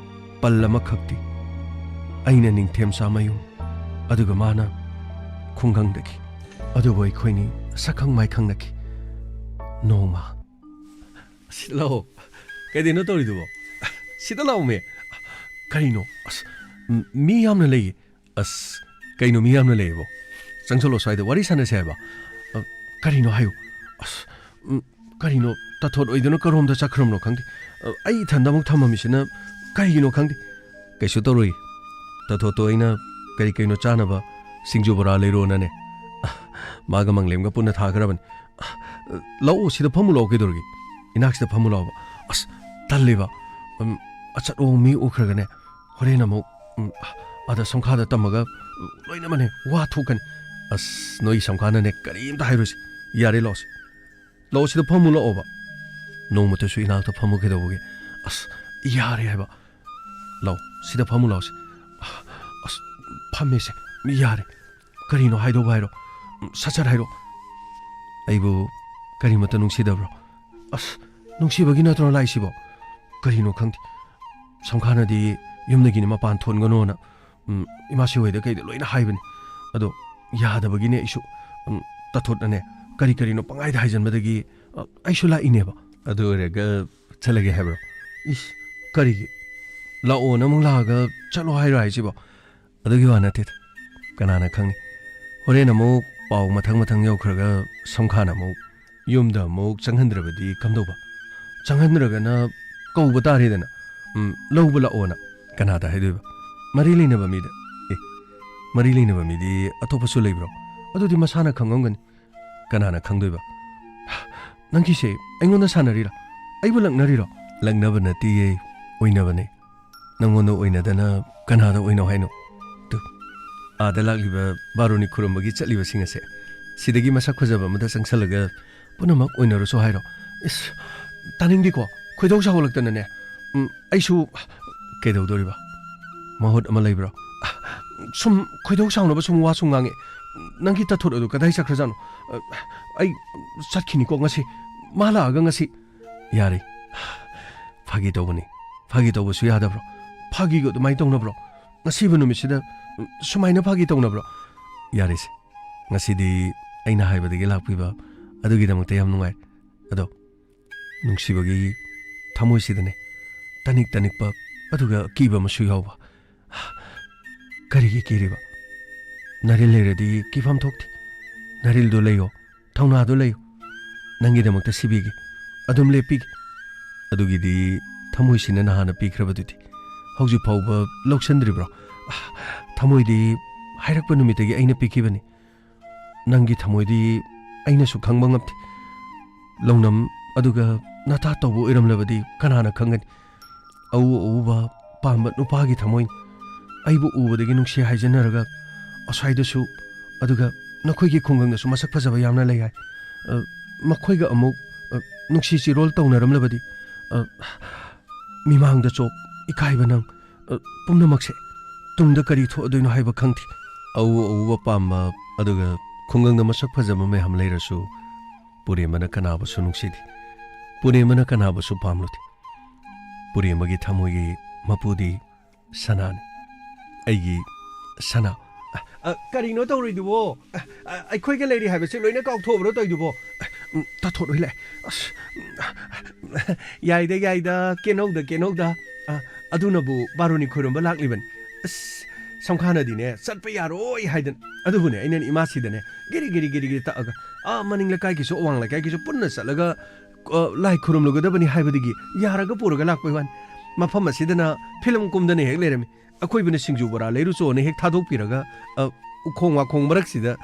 A: ꯄꯜ ꯑꯃꯈꯛꯇꯤ ꯑꯩꯅ ꯅꯤꯡꯊꯦꯝꯆꯥꯃꯌꯨꯝ ꯑꯗꯨꯒ ꯃꯥꯅ ꯈꯨꯡꯒꯪꯗꯒꯤ ꯑꯗꯨꯕꯨ ꯑꯩꯈꯣꯏꯅꯤ ꯁꯛꯈꯪ ꯃꯥꯏꯈꯪꯅꯈꯤ ꯅꯣꯡꯃ ꯁꯤꯗ ꯂꯥꯛꯑꯣ ꯀꯩꯗꯩꯅꯣ ꯇꯧꯔꯤꯗꯨꯕꯣ ꯁꯤꯗ ꯂꯥꯛꯑꯣꯃꯦ ꯀꯔꯤꯅꯣ ꯑꯁ ꯃꯤ ꯌꯥꯝꯅ ꯂꯩꯌꯦ ꯑꯁ ꯀꯩꯅꯣ ꯃꯤ ꯌꯥꯝꯅ ꯂꯩꯌꯦꯕꯣ ꯆꯪꯁꯜꯂꯣ ꯁ꯭ꯋꯥꯏꯗ ꯋꯥꯔꯤ ꯁꯥꯟꯅꯁꯦ ꯍꯥꯏꯕ ꯀꯔꯤꯅꯣ ꯍꯥꯏꯌꯨ ꯑꯁ ꯀꯔꯤꯅೋ ꯇꯥꯊꯣꯠ ꯑꯣꯏꯗꯅ ꯀꯔꯣꯝꯗ ꯆꯠꯈ꯭ꯔꯕꯅꯣ ꯈꯪꯗꯦ ꯑꯩ ꯏꯊꯟꯗ ꯑꯃꯨꯛ ꯊꯝꯃꯝꯃꯤꯁꯤꯅ ꯀꯩꯒꯤꯅꯣ ꯈꯪꯗꯦ ꯀꯩꯁꯨ ꯇꯧꯔꯣꯏ ꯇꯥꯊꯣꯠꯇꯣ ꯑꯩꯅ ꯀꯩꯅꯣ ꯆꯥꯅꯕ ꯁꯤꯡꯖꯨ ꯕꯣꯔꯥ ꯂꯩꯔꯣꯅꯅꯦ ꯃꯥꯒ ꯃꯪꯂꯦꯝꯒ ꯄꯨꯟꯅ ꯊꯥꯈ꯭ꯔꯕꯅꯤ ꯂꯥꯛꯑꯣ ꯁꯤꯗ ꯐꯝꯃꯨ ꯂꯥꯛꯑꯣ ꯀꯩꯗꯧꯔꯒꯦ ꯏꯅꯥꯛꯁꯤꯗ ꯐꯝꯃꯨ ꯂꯥꯛꯑꯣꯕ ꯑꯁ ꯇꯜꯂꯦꯕ ꯑꯆꯠ ꯑꯣꯡ ꯃꯤ ꯎꯈ꯭ꯔꯒꯅꯦ ꯍꯣꯔꯦꯟ ꯑꯃꯨꯛ ꯑꯗ ꯁꯝꯈꯥꯗ ꯇꯝꯃꯒ ꯂꯣꯏꯅꯃꯛꯅꯦ ꯋꯥ ꯊꯣꯛꯀꯅꯤ ꯑꯁ ꯅꯣꯏ ꯁꯝꯈꯥꯅꯅꯦ ꯀꯔꯤꯝꯇ ꯍꯥꯏꯔꯨꯁꯤ ꯌꯥꯔꯦ ꯂꯥꯛꯑꯣꯁꯤ ꯂꯥꯛꯑꯣ ꯁꯤꯗ ꯐꯝꯃꯨ ꯂꯥꯛꯑꯣꯕ ꯅꯣꯡꯃꯇꯁꯨ ꯏꯅꯥꯛꯇ ꯐꯝꯃꯨ ꯀꯩꯗꯧꯕꯒꯦ ꯑꯁ ꯌꯥꯔꯦ ꯍꯥꯏꯕ ꯂꯥꯛꯑꯣ ꯁꯤꯗ ꯐꯝꯃꯨ ꯂꯥꯛꯑꯣꯁꯤ ꯑꯁ ꯐꯝꯃꯦꯁꯦ ꯌꯥꯔꯦ ꯀꯔꯤꯅꯣ ꯍꯥꯏꯗꯧꯕ ꯍꯥꯏꯔꯣ ꯁꯠ ꯍꯥꯏꯔꯣ ꯑꯩꯕꯨ ꯀꯔꯤꯃꯠꯇ ꯅꯨꯡꯁꯤꯗꯕ꯭ꯔꯣ ꯑꯁ ꯅꯨꯡꯁꯤꯕꯒꯤ ꯅꯠꯇ꯭ꯔꯣ ꯂꯥꯛꯏꯁꯤꯕꯣ ꯀꯔꯤꯅꯣ ꯈꯪꯗꯦ ꯁꯝꯈꯥꯅꯗꯤ ꯌꯨꯝꯗꯒꯤꯅꯦ ꯃꯄꯥꯟ ꯊꯣꯟꯒꯅꯣꯅ ꯏꯃꯥꯁꯤ ꯍꯣꯏꯗ ꯀꯩꯗ ꯂꯣꯏꯅ ꯍꯥꯏꯕꯅꯤ ꯑꯗꯣ ꯌꯥꯗꯕꯒꯤꯅꯦ ꯑꯩꯁꯨ ꯇꯥꯊꯣꯠꯅꯅꯦ ꯀꯔꯤꯅꯣ ꯄꯪꯍꯥꯏꯗ ꯍꯥꯏꯖꯟꯕꯗꯒꯤ ꯑꯩꯁꯨ ꯂꯥꯛꯏꯅꯦꯕ ꯑꯗꯨ ꯑꯣꯏꯔꯒ ꯆꯠꯂꯒꯦ ꯍꯥꯏꯕ꯭ꯔꯣ ꯏꯁ ꯀꯔꯤꯒꯤ ꯂꯥꯛꯑꯣꯅ ꯑꯃꯨꯛ ꯂꯥꯛꯑꯒ ꯆꯠꯂꯣ ꯍꯥꯏꯔꯣ ꯍꯥꯏꯁꯤꯕꯣ ꯑꯗꯨꯒꯤ ꯋꯥ ꯅꯠꯇꯦꯗ ꯀꯅꯥꯅ ꯈꯪꯅꯤ ꯍꯣꯔꯦꯟ ꯑꯃꯨꯛ ꯄꯥꯎ ꯃꯊꯪ ꯌꯧꯈ꯭ꯔꯒ ꯁꯝꯈꯥꯅ ꯑꯃꯨꯛ ꯌꯨꯝꯗ ꯑꯃꯨꯛ ꯆꯪꯍꯟꯗ꯭ꯔꯕꯗꯤ ꯀꯝꯗꯧꯕ ꯆꯪꯍꯟꯗ꯭ꯔꯒꯅ ꯀꯧꯕ ꯇꯥꯔꯦꯗꯅ ꯂꯧꯕ ꯂꯥꯛꯑꯣꯅ ꯀꯅꯥꯗ ꯍꯥꯏꯗꯣꯏꯕ ꯃꯔꯤ ꯂꯩꯅꯕ ꯃꯤꯗ ꯃꯔꯤ ꯂꯩꯅꯕ ꯃꯤꯗꯤ ꯑꯇꯣꯞꯄꯁꯨ ꯂꯩꯕ꯭ꯔꯣ ꯑꯗꯨꯗꯤ ꯃꯁꯥꯅ ꯈꯪꯉꯝꯒꯅꯤ ꯀꯅꯥꯅ ꯈꯪꯗꯣꯏꯕ ꯅꯪꯒꯤꯁꯦ ꯑꯩꯉꯣꯟꯗ ꯁꯥꯟꯅꯔꯤꯔꯣ ꯑꯩꯕꯨ ꯂꯛꯅꯔꯤꯔꯣ ꯂꯛꯅꯕ ꯅꯠꯇꯤꯌꯦ ꯑꯣꯏꯅꯕꯅꯦ ꯅꯪꯉꯣꯟꯗ ꯑꯣꯏꯅꯗꯅ ꯀꯅꯥꯗ ꯑꯣꯏꯅꯧ ꯍꯥꯏꯅꯣ ꯇꯨ ꯑꯥꯗ ꯂꯥꯛꯂꯤꯕ ꯕꯥꯔꯨꯅꯤ ꯈꯨꯔꯨꯝꯕꯒꯤ ꯆꯠꯂꯤꯕꯁꯤꯡ ꯑꯁꯦ ꯁꯤꯗꯒꯤ ꯃꯁꯛ ꯐꯖꯕ ꯑꯃꯗ ꯆꯪꯁꯜꯂꯒ ꯄꯨꯝꯅꯃꯛ ꯑꯣꯏꯅꯔꯁꯨ ꯍꯥꯏꯔꯣ ꯏꯁ ꯇꯥꯅꯤꯡꯗꯦꯀꯣ ꯈꯣꯏꯗꯧ ꯁꯥꯎꯒꯠꯂꯛꯇꯅꯅꯦ ꯑꯩꯁꯨ ꯀꯩꯗꯧꯗꯣꯔꯤꯕ ꯃꯍꯨꯠ ꯑꯃ ꯂꯩꯕ꯭ꯔꯣ ꯁꯨꯝ ꯈꯣꯏꯗꯧ ꯁꯥꯎꯅꯕ ꯁꯨꯝ ꯋꯥ ꯁꯨꯝ ꯉꯥꯡꯉꯦ ꯅꯪꯒꯤ ꯇꯥꯊꯣꯠ ꯑꯗꯨ ꯀꯗꯥꯏ ꯆꯠꯈ꯭ꯔꯖꯥꯠꯅꯣ ꯑꯩ ꯆꯠꯈꯤꯅꯤꯀꯣ ꯉꯁꯤ ꯃꯥ ꯂꯥꯛꯑꯒ ꯉꯁꯤ ꯌꯥꯔꯦ ꯐꯥꯒꯤ ꯇꯧꯕꯅꯤ ꯐꯥꯒꯤ ꯇꯧꯕꯁꯨ ꯌꯥꯗꯕ꯭ꯔꯣ ꯐꯥꯒꯤꯒ ꯑꯗꯨꯃꯥꯏꯅ ꯇꯧꯅꯕ꯭ꯔꯣ ꯉꯁꯤꯕ ꯅꯨꯃꯤꯠꯁꯤꯗ ꯁꯨꯃꯥꯏꯅ ꯐꯥꯒꯤ ꯇꯧꯅꯕ꯭ꯔꯣ ꯌꯥꯔꯦꯁꯦ ꯉꯁꯤꯗꯤ ꯑꯩꯅ ꯍꯥꯏꯕꯗꯒꯤ ꯂꯥꯛꯄꯤꯕ ꯑꯗꯨꯒꯤꯗꯃꯛꯇ ꯌꯥꯝ ꯅꯨꯡꯉꯥꯏ ꯑꯗꯣ ꯅꯨꯡꯁꯤꯕꯒꯤ ꯊꯃꯣꯏꯁꯤꯗꯅꯦ ꯇꯅꯤꯛꯄ ꯑꯗꯨꯒ ꯀꯤꯕ ꯑꯃꯁꯨ ꯌꯥꯎꯕ ꯀꯔꯤꯒꯤ ꯀꯤꯔꯤꯕ ꯅꯔꯤꯜ ꯂꯩꯔꯗꯤ ꯀꯤꯐꯝ ꯊꯣꯛꯇꯦ ꯅꯔꯤꯜꯗꯣ ꯂꯩꯌꯣ ꯊꯧꯅꯥꯗꯣ ꯂꯩꯌꯣ ꯅꯪꯒꯤꯗꯃꯛꯇ ꯁꯤꯕꯤꯒꯦ ꯑꯗꯨꯝ ꯂꯦꯞꯄꯤꯒꯦ ꯑꯗꯨꯒꯤꯗꯤ ꯊꯃꯣꯏꯁꯤꯅ ꯅꯍꯥꯟꯅ ꯄꯤꯈ꯭ꯔꯕꯗꯨꯗꯤ ꯍꯧꯖꯤꯛ ꯐꯥꯎꯕ ꯂꯧꯁꯟꯗ꯭ꯔꯤꯕ꯭ꯔꯣ ꯊꯃꯣꯏꯗꯤ ꯍꯥꯏꯔꯛꯄ ꯅꯨꯃꯤꯠꯇꯒꯤ ꯑꯩꯅ ꯄꯤꯈꯤꯕꯅꯤ ꯅꯪꯒꯤ ꯊꯃꯣꯏꯗꯤ ꯑꯩꯅꯁꯨ ꯈꯪꯕ ꯉꯝꯗꯦ ꯂꯧꯅꯝ ꯑꯗꯨꯒ ꯅꯇꯥ ꯇꯧꯕ ꯑꯣꯏꯔꯝꯂꯕꯗꯤ ꯀꯅꯥꯅ ꯈꯪꯒꯅꯤ ꯑꯎꯕ ꯄꯥꯝꯕ ꯅꯨꯄꯥꯒꯤ ꯊꯃꯣꯏ ꯑꯩꯕꯨ ꯎꯕꯗꯒꯤ ꯅꯨꯡꯁꯤ ꯍꯥꯏꯖꯅꯔꯒ ꯑꯁ꯭ꯋꯥꯏꯗꯁꯨ ꯑꯗꯨꯒ ꯅꯈꯣꯏꯒꯤ ꯈꯨꯡꯒꯪꯗꯁꯨ ꯃꯁꯛ ꯐꯖꯕ ꯌꯥꯝꯅ ꯂꯩ ꯍꯥꯏ ꯃꯈꯣꯏꯒ ꯑꯃꯨꯛ ꯅꯨꯡꯁꯤ ꯆꯤꯔꯣꯜ ꯇꯧꯅꯔꯝꯂꯕꯗꯤ ꯃꯤꯃꯥꯡꯗ ꯆꯣꯞ ꯏꯀꯥꯏꯕ ꯅꯪ ꯄꯨꯝꯅꯃꯛꯁꯦ ꯇꯨꯡꯗ ꯀꯔꯤ ꯊꯣꯛꯑꯗꯣꯏꯅꯣ ꯍꯥꯏꯕ ꯈꯪꯗꯦ ꯑꯎꯕ ꯄꯥꯝꯕ ꯑꯗꯨꯒ ꯈꯨꯡꯒꯪꯗ ꯃꯁꯛ ꯐꯖꯕ ꯃꯌꯥꯝ ꯂꯩꯔꯁꯨ ꯄꯨꯔꯦꯝꯕꯅ ꯀꯅꯥꯕꯨꯁꯨ ꯅꯨꯡꯁꯤꯗꯦ ꯄꯨꯔꯦꯝꯕꯅ ꯀꯅꯥꯕꯨꯁꯨ ꯄꯥꯝꯂꯨꯗꯦ ꯄꯨꯔꯦꯝꯕꯒꯤ ꯊꯃꯣꯏꯒꯤ ꯃꯄꯨꯗꯤ ꯁꯅꯥꯅꯤ ꯑꯩꯒꯤ ꯁꯅꯥ ꯀꯔꯤꯅꯣ ꯇꯧꯔꯤꯗꯨꯕꯣ ꯑꯩꯈꯣꯏꯒ ꯂꯩꯔꯤ ꯍꯥꯏꯕꯁꯦ ꯂꯣꯏꯅ ꯀꯥꯎꯊꯣꯛꯑꯕ꯭ꯔꯣ ꯇꯧꯔꯤꯗꯨꯕꯣ ꯇꯥꯊꯣꯠ ꯍꯣꯏ ꯂꯥꯛꯑꯦ ꯌꯥꯏꯗ ꯀꯦꯅꯧꯗ ꯑꯗꯨꯅꯕꯨ ꯕꯥꯔꯨꯅꯤ ꯈꯨꯔꯨꯝꯕ ꯂꯥꯛꯂꯤꯕꯅꯤ ꯑꯁ ꯁꯝꯈꯥꯅꯗꯤꯅꯦ ꯆꯠꯄ ꯌꯥꯔꯣꯏ ꯍꯥꯏꯗꯅ ꯑꯗꯨꯕꯨꯅꯦ ꯑꯩꯅ ꯏꯃꯥꯁꯤꯗꯅꯦ ꯒꯤꯔꯤ ꯇꯛꯑꯒ ꯃꯅꯤꯡ ꯂꯩꯀꯥꯏꯒꯤꯁꯨ ꯑꯋꯥꯡ ꯂꯩꯀꯥꯏꯒꯤꯁꯨ ꯄꯨꯟꯅ ꯆꯠꯂꯒ ꯂꯥꯏ ꯈꯨꯔꯨꯝꯂꯨꯒꯗꯕꯅꯤ ꯍꯥꯏꯕꯗꯒꯤ ꯌꯥꯔꯒ ꯄꯨꯔꯒ ꯂꯥꯛꯄꯩ ꯋꯥꯅꯤ ꯃꯐꯝ ꯑꯁꯤꯗꯅ ꯐꯤꯂꯝ ꯀꯨꯝꯗꯅ ꯍꯦꯛ ꯂꯩꯔꯝꯃꯤ ꯑꯩꯈꯣꯏꯕꯨꯅ ꯁꯤꯡꯖꯨ ꯕꯣꯔꯥ ꯂꯩꯔꯨꯆꯣꯅ ꯍꯦꯛ ꯊꯥꯗꯣꯛꯄꯤꯔꯒ ꯎꯈꯣꯡ ꯋꯥꯈꯣꯡ ꯃꯔꯛꯁꯤꯗ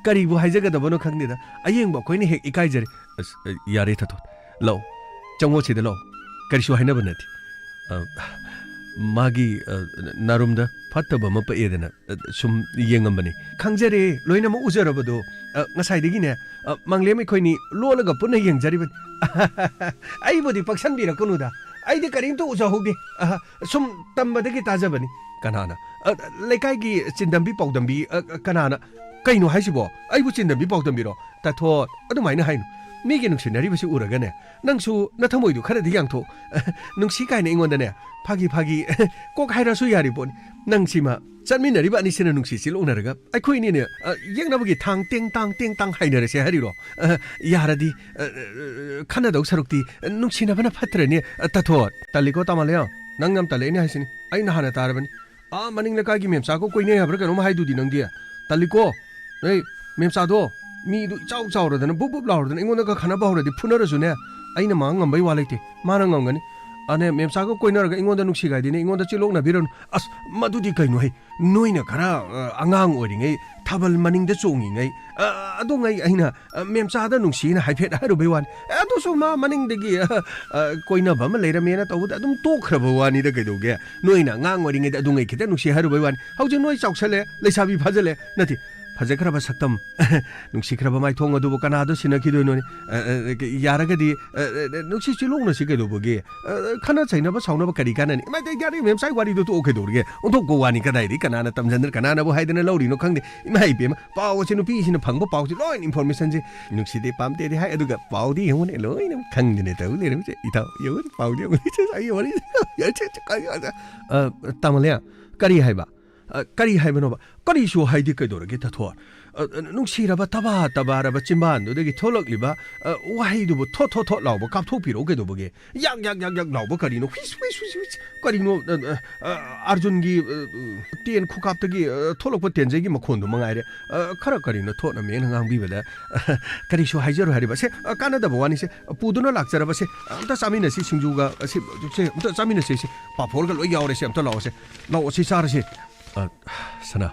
A: ꯀꯔꯤꯕꯨ ꯍꯥꯏꯖꯒꯗꯕꯅꯣ ꯈꯪꯗꯦꯗ ꯑꯌꯦꯡꯕ ꯑꯩꯈꯣꯏꯅ ꯍꯦꯛ ꯏꯀꯥꯏꯖꯔꯦ ꯑꯁ ꯌꯥꯔꯦ ꯊꯥꯊꯣꯠ ꯂꯥꯛꯑꯣ ꯆꯪꯉꯣ ꯁꯤꯗ ꯂꯥꯛꯑꯣ ꯀꯔꯤꯁꯨ ꯍꯥꯏꯅꯕ ꯅꯠꯇꯦ ꯃꯥꯒꯤ ꯅꯥꯔꯨꯝꯗ ꯐꯠꯇꯕ ꯑꯃ ꯄꯛꯑꯦꯗꯅ ꯁꯨꯝ ꯌꯦꯡꯉꯝꯕꯅꯤ ꯈꯪꯖꯔꯦ ꯂꯣꯏꯅꯃꯛ ꯎꯖꯔꯕꯗꯣ ꯉꯁꯥꯏꯗꯒꯤꯅꯦ ꯃꯪꯂꯦꯝ ꯑꯩꯈꯣꯏꯅꯤ ꯂꯣꯜꯂꯒ ꯄꯨꯟꯅ ꯌꯦꯡꯖꯔꯤꯕꯅꯤ ꯑꯩꯕꯨꯗꯤ ꯄꯛꯁꯟꯕꯤꯔꯛꯀꯅꯨꯗ ꯑꯩꯗꯤ ꯀꯔꯤꯝꯇ ꯎꯖꯍꯧꯗꯦ ꯁꯨꯝ ꯇꯝꯕꯗꯒꯤ ꯇꯥꯖꯕꯅꯤ ꯀꯅꯥꯅ ꯂꯩꯀꯥꯏꯒꯤ ꯆꯤꯟꯗꯝꯕꯤ ꯄꯥꯎꯗꯝꯕꯤ ꯀꯅꯥꯅ ꯀꯩꯅꯣ ꯍꯥꯏꯁꯤꯕꯣ ꯑꯩꯕꯨ ꯆꯤꯟꯗꯝꯕꯤ ꯄꯥꯎꯗꯝꯕꯤꯔꯣ ꯇꯥꯊꯣꯠ ꯑꯗꯨꯃꯥꯏꯅ ꯍꯥꯏꯅꯨ ꯃꯤꯒꯤ ꯅꯨꯡꯁꯤꯅꯔꯤꯕꯁꯤ ꯎꯔꯒꯅꯦ ꯅꯪꯁꯨ ꯅꯊꯃꯣꯏꯗꯨ ꯈꯔꯗꯤ ꯌꯥꯡꯊꯣꯛ ꯅꯨꯡꯁꯤ ꯀꯥꯏꯅ ꯑꯩꯉꯣꯟꯗꯅꯦ ꯐꯥꯒꯤ ꯀꯣꯛ ꯍꯥꯏꯔꯁꯨ ꯌꯥꯔꯤ ꯄꯣꯠꯅꯤ ꯅꯪꯁꯤꯃ ꯆꯠꯃꯤꯟꯅꯔꯤꯕ ꯑꯅꯤꯁꯤꯅ ꯅꯨꯡꯁꯤ ꯆꯤꯜꯂꯣꯛꯅꯔꯒ ꯑꯩꯈꯣꯏꯅꯤꯅꯦ ꯌꯦꯛꯅꯕꯒꯤ ꯊꯥꯡ ꯇꯦꯡ ꯇꯥꯡ ꯍꯥꯏꯅꯔꯁꯦ ꯍꯥꯏꯔꯤꯔꯣ ꯌꯥꯔꯗꯤ ꯈꯟꯅꯗꯧ ꯁꯔꯨꯛꯇꯤ ꯅꯨꯡꯁꯤꯅꯕꯅ ꯐꯠꯇ꯭ꯔꯅꯦ ꯇꯥꯊꯣꯠ ꯇꯜꯂꯤꯀꯣ ꯇꯥꯃꯥꯂꯦ ꯅꯪ ꯌꯥꯝ ꯇꯜꯂꯦꯅꯦ ꯍꯥꯏꯁꯤꯅꯤ ꯑꯩꯅ ꯍꯥꯟꯅ ꯇꯥꯔꯕꯅꯤ ꯃꯅꯤꯡ ꯂꯩꯀꯥꯏꯒꯤ ꯃꯦꯝꯆꯥꯒ ꯀꯣꯏꯅꯩ ꯍꯥꯏꯕ꯭ꯔꯥ ꯀꯩꯅꯣꯝ ꯍꯥꯏꯗꯨꯗꯤ ꯅꯪꯗꯤ ꯇꯜꯂꯤꯀꯣ ꯅꯣꯏ ꯃꯦꯝꯆꯥꯗꯣ ꯃꯤꯗꯨ ꯏꯆꯥꯎ ꯆꯥꯎꯔꯗꯅ ꯕꯨꯞ ꯂꯥꯎꯔꯗꯅ ꯑꯩꯉꯣꯟꯗꯒ ꯈꯟꯅꯕ ꯍꯧꯔꯗꯤ ꯐꯨꯅꯔꯁꯨꯅꯦ ꯑꯩꯅ ꯃꯥ ꯉꯝꯕꯩ ꯋꯥ ꯂꯩꯇꯦ ꯃꯥꯅ ꯉꯝꯒꯅꯤ ꯃꯦꯝꯆꯥꯒ ꯀꯣꯏꯅꯔꯒ ꯑꯩꯉꯣꯟꯗ ꯅꯨꯡꯁꯤꯒꯥꯏꯗꯤꯅꯦ ꯑꯩꯉꯣꯟꯗ ꯆꯤꯜꯂꯣꯛꯅꯕꯤꯔꯅꯨ ꯑꯁ ꯃꯗꯨꯗꯤ ꯀꯩꯅꯣ ꯍꯩ ꯅꯣꯏꯅ ꯈꯔ ꯑꯉꯥꯡ ꯑꯣꯏꯔꯤꯉꯩ ꯊꯥꯕꯜ ꯃꯅꯤꯡꯗ ꯆꯣꯡꯉꯤꯉꯩ ꯑꯗꯣꯉꯩ ꯑꯩꯅ ꯃꯦꯝꯆꯥꯗ ꯅꯨꯡꯁꯤꯅ ꯍꯥꯏꯐꯦꯠ ꯍꯥꯏꯔꯨꯕꯩ ꯋꯥꯅꯤ ꯑꯗꯨꯁꯨ ꯃꯥ ꯃꯅꯤꯡꯗꯒꯤ ꯀꯣꯏꯅꯕ ꯑꯃ ꯂꯩꯔꯝꯃꯦꯅ ꯇꯧꯕꯗ ꯑꯗꯨꯝ ꯇꯣꯛꯈ꯭ꯔꯕ ꯋꯥꯅꯤꯗ ꯀꯩꯗꯧꯒꯦ ꯅꯣꯏꯅ ꯑꯉꯥꯡ ꯑꯣꯏꯔꯤꯉꯩꯗ ꯑꯗꯨꯉꯩ ꯈꯤꯇꯪ ꯅꯨꯡꯁꯤ ꯍꯥꯏꯔꯨꯕꯩ ꯋꯥꯅꯤ ꯍꯧꯖꯤꯛ ꯅꯣꯏ ꯆꯥꯎꯁꯜꯂꯦ ꯂꯩꯁꯥꯕꯤ ꯐꯥꯖꯜꯂꯦ ꯅꯠꯇꯦ ꯐꯖꯈ꯭ꯔꯕ ꯁꯛꯇꯝ ꯅꯨꯡꯁꯤꯈ꯭ꯔꯕ ꯃꯥꯏꯊꯣꯡ ꯑꯗꯨꯕꯨ ꯀꯅꯥꯗ ꯁꯤꯟꯅꯈꯤꯗꯣꯏꯅꯣꯅꯦ ꯌꯥꯔꯒꯗꯤ ꯅꯨꯡꯁꯤ ꯆꯤꯂꯣꯡꯅꯁꯤ ꯀꯩꯗꯧꯕꯒꯦ ꯈꯟꯅ ꯆꯩꯅꯕ ꯁꯥꯎꯅꯕ ꯀꯔꯤ ꯀꯥꯟꯅꯅꯤ ꯌꯥꯔꯦ ꯃꯦꯝꯆꯥꯏ ꯋꯥꯔꯤꯗꯣ ꯇꯣꯛꯑꯣ ꯀꯩꯗꯧꯔꯒꯦ ꯑꯣꯟꯊꯣꯛꯄ ꯋꯥꯅꯤ ꯀꯗꯥꯏꯗꯒꯤ ꯀꯅꯥꯅ ꯇꯝꯖꯟꯗꯅ ꯀꯅꯥꯅꯕꯨ ꯍꯥꯏꯗꯅ ꯂꯧꯔꯤꯅꯣ ꯈꯪꯗꯦ ꯏꯃꯥ ꯏꯕꯦꯝꯃ ꯄꯥꯎ ꯑꯁꯤ ꯅꯨꯄꯤꯁꯤꯅ ꯐꯪꯕ ꯄꯥꯎꯁꯤ ꯂꯣꯏꯅ ꯏꯟꯐꯣꯔꯃꯦꯁꯟꯁꯤ ꯅꯨꯡꯁꯤꯗꯦ ꯄꯥꯝꯗꯦꯗꯤ ꯍꯥꯏ ꯑꯗꯨꯒ ꯄꯥꯎꯗꯤ ꯌꯦꯡꯉꯨꯅꯦ ꯂꯣꯏꯅ ꯈꯪꯗꯅꯦ ꯇꯧ ꯂꯩꯔꯝꯁꯦ ꯏꯇꯥꯎ ꯌꯦꯡꯉꯨꯅꯦ ꯄꯥꯎꯗꯤ ꯌꯦꯡꯉꯨꯅꯦ ꯇꯥꯃꯜꯂꯦ ꯀꯔꯤ ꯍꯥꯏꯕ ꯀꯔꯤ ꯍꯥꯏꯕꯅꯣꯕ ꯀꯔꯤꯁꯨ ꯍꯥꯏꯗꯤ ꯀꯩꯗꯧꯔꯒꯦ ꯇꯊꯣ ꯅꯨꯡꯁꯤꯔꯕ ꯇꯕꯥꯔꯕ ꯆꯤꯝꯕꯥꯟꯗꯨꯗꯒꯤ ꯊꯣꯛꯂꯛꯂꯤꯕ ꯋꯥꯍꯩꯗꯨꯕꯨ ꯊꯣꯠ ꯂꯥꯎꯕ ꯀꯥꯞꯊꯣꯛꯄꯤꯔꯛꯎ ꯀꯩꯗꯧꯕꯒꯦ ꯌꯥꯛ ꯂꯥꯎꯕ ꯀꯔꯤꯅꯣ ꯀꯔꯤꯅꯣ ꯑꯔꯖꯨꯟꯒꯤ ꯇꯦꯟ ꯈꯨꯀꯥꯞꯇꯒꯤ ꯊꯣꯛꯂꯛꯄ ꯇꯦꯟꯖꯩꯒꯤ ꯃꯈꯣꯟꯗꯨ ꯃꯉꯥꯏꯔꯦ ꯈꯔ ꯀꯔꯤꯅꯣ ꯊꯣꯠꯅ ꯃꯦꯅ ꯉꯥꯡꯕꯤꯕꯗ ꯀꯔꯤꯁꯨ ꯍꯥꯏꯖꯔꯣ ꯍꯥꯏꯔꯤꯕꯁꯦ ꯀꯥꯟꯅꯗꯕ ꯋꯥꯅꯤꯁꯦ ꯄꯨꯗꯨꯅ ꯂꯥꯛꯆꯔꯕꯁꯦ ꯑꯝꯇ ꯆꯥꯃꯤꯟꯅꯁꯤ ꯁꯤꯡꯖꯨꯒ ꯑꯝꯇ ꯆꯥꯃꯤꯟꯅꯁꯤ ꯄꯥꯐꯣꯔꯒ ꯂꯣꯏ ꯌꯥꯎꯔꯦꯁꯦ ꯑꯝꯇ ꯂꯥꯛꯑꯣꯁꯦ ꯂꯥꯛꯑꯣ ꯁꯤ ꯆꯥꯔꯁꯤ ꯁꯅꯥ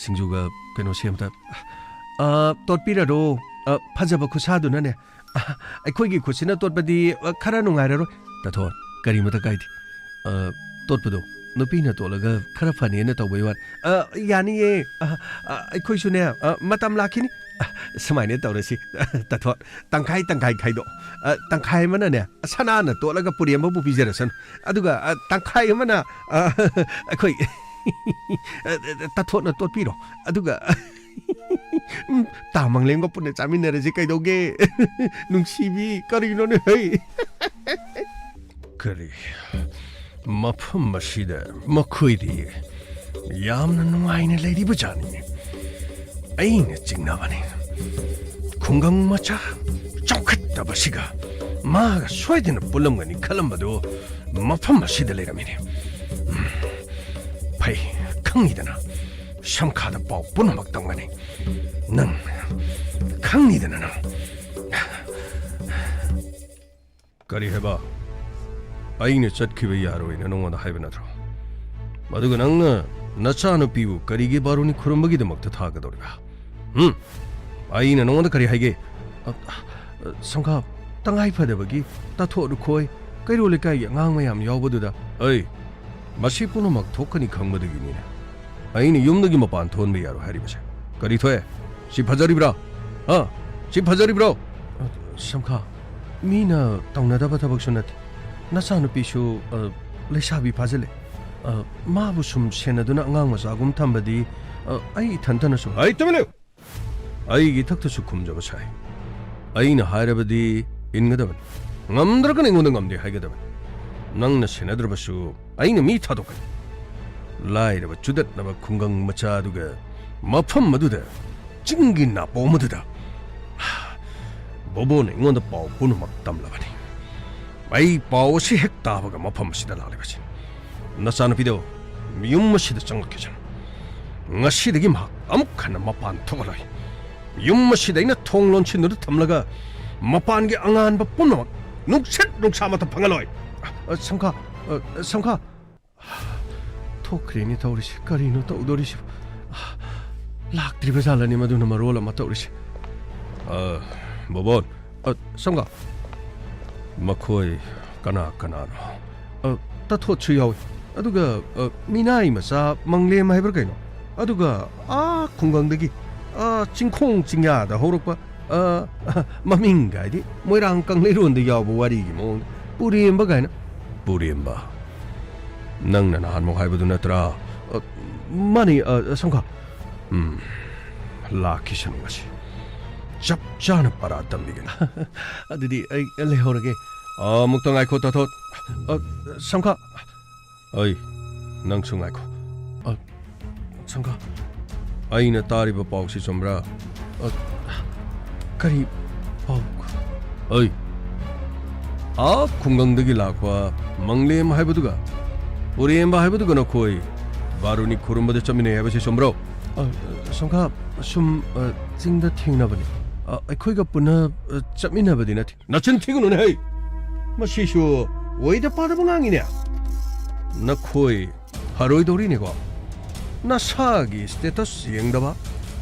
A: ꯁꯤꯡꯖꯨꯒ ꯀꯩꯅꯣꯁꯦ ꯑꯝꯇ ꯇꯣꯠꯄꯤꯔꯔꯣ ꯐꯖꯕ ꯈꯨꯠꯁꯥꯗꯨꯅꯅꯦ ꯑꯩꯈꯣꯏꯒꯤ ꯈꯨꯠꯁꯤꯅ ꯇꯣꯠꯄꯗꯤ ꯈꯔ ꯅꯨꯡꯉꯥꯏꯔꯔꯣꯏ ꯇꯊꯣꯠ ꯀꯔꯤꯃꯇ ꯀꯥꯏꯗꯦ ꯇꯣꯠꯄꯗꯣ ꯅꯨꯄꯤꯅ ꯇꯣꯠꯂꯒ ꯈꯔ ꯐꯅꯦꯅ ꯇꯧꯕꯩ ꯋꯥꯅꯤ ꯌꯥꯅꯤꯌꯦ ꯑꯩꯈꯣꯏꯁꯨꯅꯦ ꯃꯇꯝ ꯂꯥꯛꯈꯤꯅꯤ ꯁꯨꯃꯥꯏꯅ ꯇꯧꯔꯁꯤ ꯇꯊꯣꯠ ꯇꯪꯈꯥꯏ ꯈꯥꯏꯗꯣ ꯇꯪꯈꯥꯏ ꯑꯃꯅꯅꯦ ꯁꯅꯥꯅ ꯇꯣꯠꯂꯒ ꯄꯨꯔꯦꯝꯕꯕꯨ ꯄꯤꯖꯔꯁꯅꯨ ꯑꯗꯨꯒ ꯇꯪꯈꯥꯏ ꯑꯃꯅ ꯑꯩꯈꯣꯏ ꯇꯊꯣꯠꯅ ꯇꯣꯠꯄꯤꯔꯣ ꯑꯗꯨꯒ ꯇꯥꯃꯪꯂꯦꯝꯒ ꯄꯨꯟꯅ ꯆꯥꯃꯤꯟꯅꯔꯁꯤ ꯀꯩꯗꯧꯒꯦ ꯅꯨꯡꯁꯤꯕꯤ ꯀꯔꯤꯅꯣꯅꯦ ꯍꯩ ꯀꯔꯤ ꯃꯐꯝ ꯑꯁꯤꯗ ꯃꯈꯣꯏꯗꯤ ꯌꯥꯝꯅ ꯅꯨꯡꯉꯥꯏꯅ ꯂꯩꯔꯤꯕꯖꯥꯠꯅꯤ ꯑꯩꯅ ꯆꯤꯡꯅꯕꯅꯤ ꯈꯨꯡꯒꯪ ꯃꯆꯥ ꯆꯥꯎꯈꯠꯇꯕꯁꯤꯒ ꯃꯥꯒ ꯁꯣꯏꯗꯅ ꯄꯨꯜꯂꯝꯒꯅꯤ ꯈꯜꯂꯝꯕꯗꯨ ꯃꯐꯝ ꯑꯁꯤꯗ ꯂꯩꯔꯝꯃꯤꯅꯤ ꯐꯩ ꯈꯪꯉꯤꯗꯅ ꯁꯝꯈꯥꯗ ꯄꯥꯎ ꯄꯨꯝꯅꯃꯛ ꯇꯝꯒꯅꯤ ꯅꯪ ꯈꯪꯉꯤꯗꯅ ꯅꯪ ꯀꯔꯤ ꯍꯥꯏꯕ ꯑꯩꯅ ꯆꯠꯈꯤꯕ ꯌꯥꯔꯣꯏꯅ ꯅꯉꯣꯟꯗ ꯍꯥꯏꯕ ꯅꯠꯇ꯭ꯔꯣ ꯑꯗꯨꯒ ꯅꯪꯅ ꯅꯆꯥꯅꯨꯄꯤꯕꯨ ꯀꯔꯤꯒꯤ ꯕꯥꯔꯨꯅꯤ ꯈꯨꯔꯨꯝꯕꯒꯤꯗꯃꯛꯇ ꯊꯥꯒꯗꯧꯔꯤꯕ ꯑꯩꯅ ꯅꯉꯣꯟꯗ ꯀꯔꯤ ꯍꯥꯏꯒꯦ ꯁꯝꯈꯥ ꯇꯉꯥꯏ ꯐꯗꯕꯒꯤ ꯇꯥꯊꯣꯛꯈꯣꯏ ꯀꯩꯔꯣꯜ ꯂꯩꯀꯥꯏꯒꯤ ꯑꯉꯥꯡ ꯃꯌꯥꯝ ꯌꯥꯎꯕꯗꯨꯗ ꯑꯩ ꯃꯁꯤ ꯄꯨꯝꯅꯃꯛ ꯊꯣꯛꯀꯅꯤ ꯈꯪꯕꯗꯒꯤꯅꯤꯅꯦ ꯑꯩꯅ ꯌꯨꯝꯗꯒꯤ ꯃꯄꯥꯟ ꯊꯣꯛꯍꯟꯕ ꯌꯥꯔꯣꯏ ꯍꯥꯏꯔꯤꯕꯁꯦ ꯀꯔꯤ ꯊꯣꯛꯑꯦ ꯁꯤ ꯐꯖꯔꯤꯕ꯭ꯔꯥ ꯁꯤ ꯐꯖꯔꯤꯕ꯭ꯔꯣ ꯁꯝꯈꯥ ꯃꯤꯅ ꯇꯧꯅꯗꯕ ꯊꯕꯛꯁꯨ ꯅꯠꯇꯦ ꯅꯆꯥꯅꯨꯄꯤꯁꯨ ꯂꯩꯁꯥꯕꯤ ꯐꯥꯖꯤꯜꯂꯦ ꯃꯥꯕꯨ ꯁꯨꯝ ꯁꯦꯟꯅꯗꯨꯅ ꯑꯉꯥꯡ ꯃꯆꯥꯒꯨꯝ ꯊꯝꯕꯗꯤ ꯑꯩ ꯏꯊꯟꯇꯅꯁꯨ ꯑꯩ ꯇꯨꯃꯤꯟ ꯑꯩꯒꯤ ꯊꯛꯇꯁꯨ ꯈꯨꯝꯖꯕ ꯁꯥꯏ ꯑꯩꯅ ꯍꯥꯏꯔꯕꯗꯤ ꯏꯟꯒꯗꯕꯅꯤ ꯉꯝꯗ꯭ꯔꯒꯅ ꯑꯩꯉꯣꯟꯗ ꯉꯝꯗꯦ ꯍꯥꯏꯒꯗꯕꯅꯤ ꯅꯪꯅ ꯁꯦꯟꯅꯗ꯭ꯔꯕꯁꯨ ꯑꯩꯅ ꯃꯤ ꯊꯥꯗꯣꯛꯀꯅꯤ ꯂꯥꯏꯔꯕ ꯆꯨꯗꯠꯅꯕ ꯈꯨꯡꯒꯪ ꯃꯆꯥꯗꯨꯒ ꯃꯐꯝ ꯑꯗꯨꯗ ꯆꯤꯡꯒꯤ ꯅꯥꯄꯣꯝ ꯑꯗꯨꯗ ꯕꯣꯕꯣꯅ ꯑꯩꯉꯣꯟꯗ ꯄꯥꯎ ꯄꯨꯝꯅꯃꯛ ꯇꯝꯂꯕꯅꯤ ꯑꯩ ꯄꯥꯎ ꯑꯁꯤ ꯍꯦꯛ ꯇꯥꯕꯒ ꯃꯐꯝ ꯑꯁꯤꯗ ꯂꯥꯛꯂꯤꯕꯁꯤ ꯅꯆꯥꯅꯨꯄꯤꯗꯣ ꯌꯨꯝ ꯑꯁꯤꯗ ꯆꯪꯂꯛꯈꯤꯁꯅꯨ ꯉꯁꯤꯗꯒꯤ ꯃꯍꯥꯛ ꯑꯃꯨꯛ ꯍꯟꯅ ꯃꯄꯥꯟ ꯊꯣꯛꯂꯣꯏ ꯌꯨꯝ ꯑꯁꯤꯗ ꯑꯩꯅ ꯊꯣꯡ ꯂꯣꯟꯁꯤꯟꯗꯨꯅ ꯊꯝꯂꯒ ꯃꯄꯥꯟꯒꯤ ꯑꯉꯥꯟꯕ ꯄꯨꯝꯅꯃꯛ ꯅꯨꯡꯁꯤꯠ ꯅꯨꯡꯁꯥ ꯃꯇ ꯐꯪꯍꯜꯂꯣꯏ ꯁꯝꯈꯥ ꯊꯣꯛꯈ꯭ꯔꯦꯅꯤ ꯇꯧꯔꯤꯁꯤ ꯀꯔꯤꯅꯣ ꯇꯧꯗꯣꯔꯤꯁꯤ ꯂꯥꯛꯇ꯭ꯔꯤꯕ ꯖꯥꯠꯂꯅꯤ ꯃꯗꯨꯅ ꯃꯔꯣꯜ ꯑꯃ ꯇꯧꯔꯤꯁꯤ ꯕꯣꯕꯣꯟ ꯁꯝꯈꯥ ꯃꯈꯣꯏ ꯀꯅꯥꯅꯣ ꯇꯊꯣꯠꯁꯨ ꯌꯥꯎꯏ ꯑꯗꯨꯒ ꯃꯤꯅꯥꯏ ꯃꯆꯥ ꯃꯪꯂꯦꯝ ꯍꯥꯏꯕ꯭ꯔꯥ ꯀꯩꯅꯣ ꯑꯗꯨꯒ ꯈꯨꯡꯒꯪꯗꯒꯤ ꯆꯤꯡꯈꯣꯡ ꯆꯤꯡꯌꯥꯗ ꯍꯧꯔꯛꯄ ꯃꯃꯤꯡ ꯒꯥꯏꯗꯤ ꯃꯣꯏꯔꯥꯡ ꯀꯪꯂꯩꯔꯣꯟꯗ ꯌꯥꯎꯕ ꯋꯥꯔꯤꯒꯤ ꯃꯑꯣꯡꯗ ꯄꯨꯔꯦꯝꯕ ꯒꯥꯏꯅ ꯄꯨꯔꯦꯝꯕ ꯅꯪꯅ ꯅꯍꯥꯟꯃꯨꯛ ꯍꯥꯏꯕꯗꯨ ꯅꯠꯇ꯭ꯔꯥ ꯃꯥꯅꯤ ꯁꯝꯈꯥ ꯂꯥꯛꯈꯤꯁꯅꯨ ꯉꯁꯤ ꯆꯞ ꯆꯥꯅ ꯄꯔꯥ ꯇꯝꯕꯤꯒꯅꯤ ꯑꯗꯨꯗꯤ ꯑꯩ ꯂꯩꯍꯧꯔꯒꯦ ꯑꯃꯨꯛꯇ ꯉꯥꯏꯈꯣ ꯇꯥꯊꯣꯠ ꯁꯝꯈꯥ ꯑꯩ ꯅꯪꯁꯨ ꯉꯥꯏꯈꯣ ꯁꯝꯈꯥ ꯑꯩꯅ ꯇꯥꯔꯤꯕ ꯄꯥꯎꯁꯤ ꯆꯨꯝꯕ꯭ꯔꯥ ꯀꯔꯤ ꯄꯥꯎ ꯑꯩ ꯈꯨꯡꯒꯪꯗꯒꯤ ꯂꯥꯛꯄ ꯃꯪꯂꯦꯝ ꯍꯥꯏꯕꯗꯨꯒ ꯄꯨꯔꯦꯝꯕ ꯍꯥꯏꯕꯗꯨꯒ ꯅꯈꯣꯏ ꯕꯥꯔꯨꯅꯤ ꯈꯨꯔꯨꯝꯕꯗ ꯆꯠꯃꯤꯟꯅꯩ ꯍꯥꯏꯕꯁꯤ ꯆꯨꯝꯕ꯭ꯔꯣ ꯁꯝꯈꯥ ꯁꯨꯝ ꯆꯤꯡꯗ ꯊꯦꯡꯅꯕꯅꯤ ꯑꯩꯈꯣꯏꯒ ꯄꯨꯟꯅ ꯆꯠꯃꯤꯟꯅꯕꯗꯤ ꯅꯠꯇꯦ ꯅꯆꯤꯟ ꯊꯤꯒꯅꯨꯅꯦ ꯍꯩ ꯃꯁꯤꯁꯨ ꯑꯣꯏꯗ ꯄꯥꯗꯕ ꯉꯥꯡꯉꯤꯅꯦ ꯅꯈꯣꯏ ꯍꯔꯣꯏꯗꯧꯔꯤꯅꯦꯀꯣ ꯅꯁꯥꯒꯤ ꯁ꯭ꯇꯦꯇꯁ ꯌꯦꯡꯗꯕ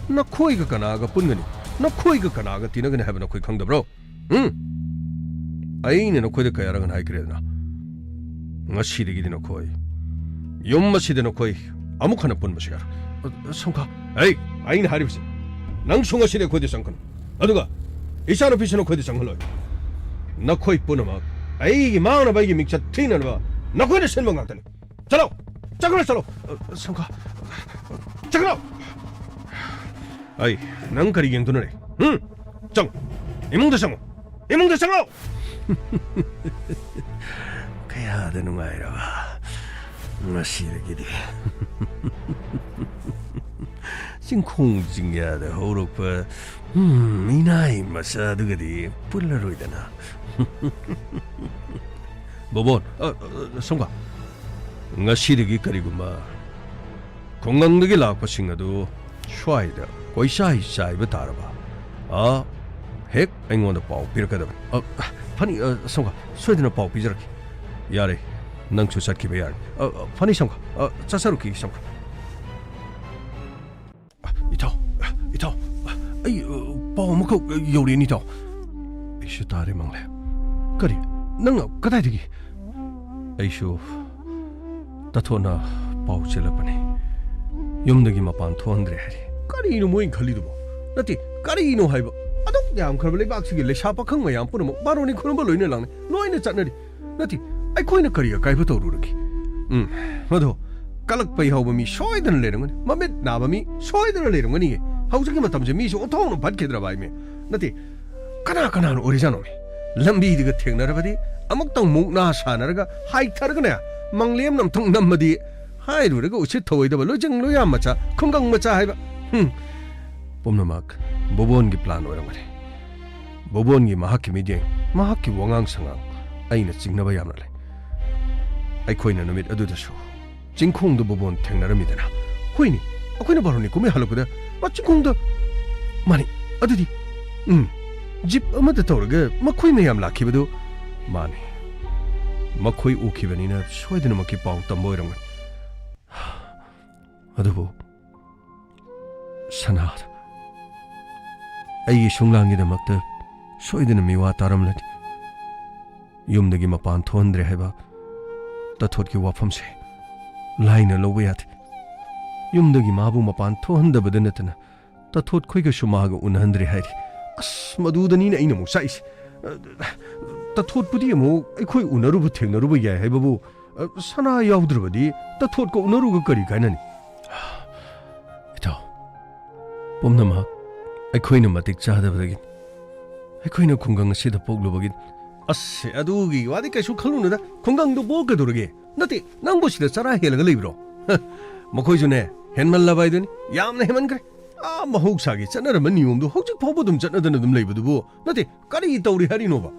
A: नखोइगा कनागा पुनगनी नखोइगा कनागा तिनगनी हाइब नखोइ खंगदब्रो अइने नखोइदा कयारगन हाइक्रेदना ngasidigidi नखोइ yom masida नखोइ अमुक हन पुनबसे यार संखा 아인 하리비스 낭 송아시데 코디 상컨 अदुगा इशानो पिछनो खोदि संगलो नखोइ पुनमा आइगी माउना बाइगी मिक्सा थिननबा नखोइ सेनबं गातने चलो चलो चलो संखा चलो 낭 करि गेंगतुनरे 정 이몽대 상어 그야 되는 거야 마시르기디 싱콩징야데 호록파 이나이 마사드가디 뿔러로이다나 뭐본 송가 nga시르기 거리구마 건강하게 라고 싱어도 슈아이다 거이샤이 샤이브 다르바 핵 앵원의 ጳ오 비르카다 파니 송가 스웨덴의 ጳ오 비저렇게 야래 낭 추사키 베야 파니 송가 짜사루키 송가 이타 아이 ጳ오 먹고 요리니 더 이슈 다리 망래 거리 낭 까다이기 아이슈 다토나 ጳ오 칠라파니 용덕이 마판 토한드레 하리 까리노 모인 칼리도 뭐 나티 까리노 하이버 아독 양 그러블레 박스기 레샤파 컹마 양 뿌노 바로니 코노바 로이네 랑네 로이네 잣나리 나티 아이 코이네 까리야 까이부터 오르르기 마도 깔락 빠이 하우바미 쇼이드는 레는 거니 마메 나바미 쇼이드는 레는 거니 하우즈기 마탐제 미시 오토노 받게더라 바이메 나티 까나까나는 오리자노미 람비디가 텍나라바디 아목당 목나 사나르가 하이타르그네 망리엠 남통 남마디 하이루르가 우치 토이다바 로정 로야 마차 건강 마차 하이바 봄나막 보본기 플랜 오랑거리 보본기 마하키 미디eng 마하키 원강 상황 아이나 찍나바 야말레 아이코이나 노밋 아두다쇼 징콩도 보본 탱나르미데나 호이니 아코이나 바로니 고메 할로거다 마 징콩도 마니 아두디 집 아마다 토르가 마코이 메얌 라키베도 마니 마코이 오키베니나 쇼이드나 마키 파우 담보이랑거 아두보 사나하다 아이기 숑랑기다막다 소이드는 미와 따름라디 юмдagi 마판 토한드레 해봐 따토르기 와팜세 라이나 로베야트 юмдagi 마부 마판 토한다버드 너트나 따토르 코이가 슈마가 운한드레 하리 아스 마두다니나 이나 목사이시 따토르 부디 뭐 코이 우나루부 텍나루부 야 해바부 사나 야우드르버디 따토르 코 우나루가 거리 가나니 봄나막 아이코이는 마틱 자다버긴 아이코이는 건강 시다 복로버긴 아세 아두기 와디 까슈 칼루나다 건강도 보게 도르게 나티 낭보시다 사라 헬가 리브로 마코이주네 헨말라바이드니 야암나 해만 그래 마혹사기 쩌나르면 니움도 혹직 포보듬 쩌나드는 듬 레이브두부 나티 까리 떠우리 하리노바